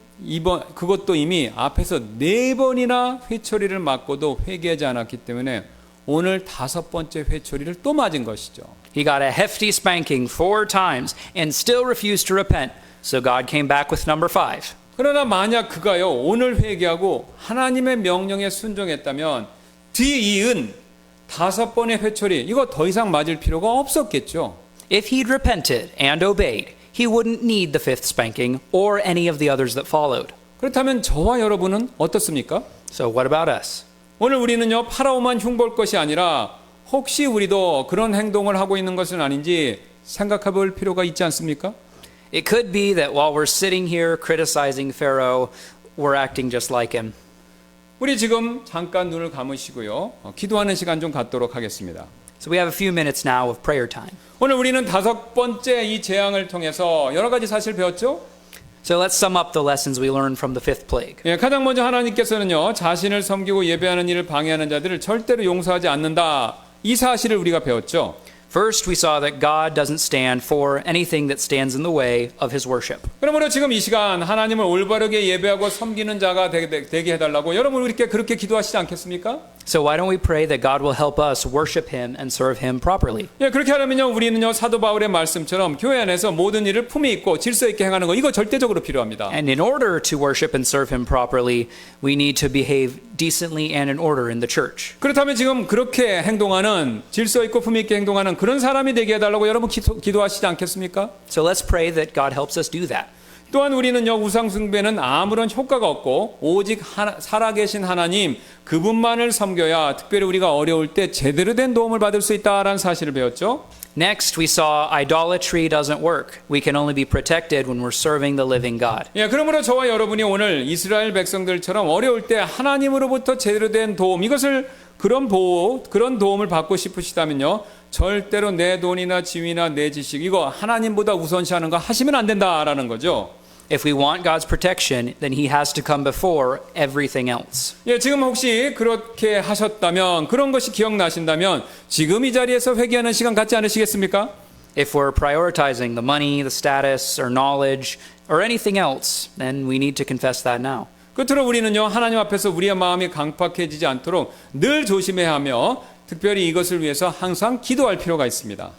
Speaker 2: 그것도 이미 앞에서 4번이나 회초리를 맞고도 회개하지 않았기 때문에 오늘 5번째 회초리를 또 맞은 것이죠.
Speaker 3: He got a hefty spanking 4 times and still refused to repent. So God came back with number 5.
Speaker 2: 그러나 만약 그가요 오늘 회개하고 하나님의 명령에 순종했다면 뒤이은 5번의 회초리 이거 더 이상 맞을 필요가 없었겠죠.
Speaker 3: If he'd repented and obeyed, he wouldn't need the 5th spanking or any of the others that followed.
Speaker 2: 그렇다면 저와 여러분은 어떻습니까?
Speaker 3: So what about us?
Speaker 2: 오늘 우리는요 파라오만 흉볼 것이 아니라 혹시 우리도 그런 행동을 하고 있는 것은 아닌지 생각해 볼 필요가 있지 않습니까?
Speaker 3: It could be that while we're sitting here criticizing Pharaoh, we're acting just like him.
Speaker 2: 우리 지금 잠깐 눈을 감으시고요 기도하는 시간 좀 갖도록 하겠습니다.
Speaker 3: So we have a few minutes now of prayer time.
Speaker 2: 오늘 우리는 5번째 이 재앙을 통해서 여러 가지 사실 배웠죠?
Speaker 3: So let's sum up the lessons we learned from the 5th plague.
Speaker 2: 예, 가장 먼저 하나님께서는요 자신을 섬기고 예배하는 일을 방해하는 자들을 절대로 용서하지 않는다 이 사실을 우리가 배웠죠.
Speaker 3: First, we saw that God doesn't stand for anything that stands in the way of his worship.
Speaker 2: 그러므로 지금 이 시간 하나님을 올바르게 예배하고 섬기는 자가 되게 해달라고 여러분 우리께 그렇게 기도하시지 않겠습니까?
Speaker 3: So why don't we pray that God will help us worship him and serve him properly?
Speaker 2: 예, 그렇게 하려면요 우리는요 사도 바울의 말씀처럼 교회 안에서 모든 일을 품위 있고 질서 있게 행하는 거 이거 절대적으로 필요합니다.
Speaker 3: And in order to worship and serve him properly, we need to behave decently and in order in the church.
Speaker 2: 그렇다면 지금 그렇게 행동하는 질서 있고 품위 있게 행동하는 그런 사람이 되게 해달라고 여러분 기도하시지 않겠습니까?
Speaker 3: So let's pray that God helps us do that.
Speaker 2: 또한 우리는요 우상 숭배는 아무런 효과가 없고 오직 살아계신 하나님 그분만을 섬겨야 특별히 우리가 어려울 때 제대로 된 도움을 받을 수 있다라는 사실을 배웠죠.
Speaker 3: Next, we saw idolatry doesn't work. We can only be protected when we're serving the living God.
Speaker 2: 예, 그러므로 저와 여러분이 오늘 이스라엘 백성들처럼 어려울 때 하나님으로부터 제대로 된 도움 이것을 그런 도움을 받고 싶으시다면요 절대로 내 돈이나 지위나 내 지식 이거 하나님보다 우선시하는 거 하시면 안 된다라는 거죠.
Speaker 3: If we want God's protection, then he has to come before everything else.
Speaker 2: 예, 지금 혹시 그렇게 하셨다면 그런 것이 기억나신다면 지금 이 자리에서 회개하는 시간 갖지 않으시겠습니까?
Speaker 3: If we're prioritizing the money, the status, or knowledge, or anything else, then we need to confess that now.
Speaker 2: 끝으로 우리는요 하나님 앞에서 우리의 마음이 강팍해지지 않도록 늘 조심해야 하며 특별히 이것을 위해서 항상 기도할 필요가 있습니다.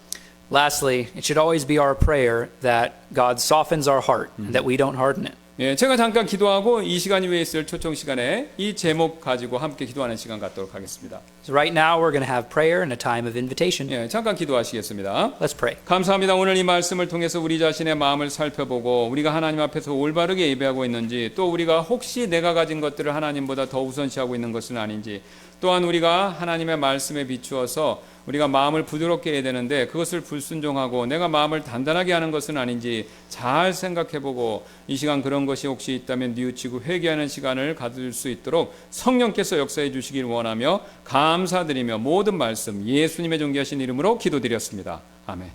Speaker 3: Lastly, it should always be our prayer that God softens our heart and that we don't harden it.
Speaker 2: 예, 제가 잠깐 기도하고 이 시간 이후에 있을 초청 시간에 이 제목 가지고 함께 기도하는 시간 갖도록 하겠습니다.
Speaker 3: So right now we're going to have prayer and a time of invitation.
Speaker 2: 예, 잠깐 기도하시겠습니다.
Speaker 3: Let's pray.
Speaker 2: 감사합니다. 오늘 이 말씀을 통해서 우리 자신의 마음을 살펴보고 우리가 하나님 앞에서 올바르게 예배하고 있는지 또 우리가 혹시 내가 가진 것들을 하나님보다 더 우선시하고 있는 것은 아닌지 또한 우리가 하나님의 말씀에 비추어서 우리가 마음을 부드럽게 해야 되는데 그것을 불순종하고 내가 마음을 단단하게 하는 것은 아닌지 잘 생각해보고 이 시간 그런 것이 혹시 있다면 뉘우치고 회개하는 시간을 가질 수 있도록 성령께서 역사해 주시길 원하며 감사드리며 모든 말씀 예수님의 존귀하신 이름으로 기도드렸습니다. 아멘.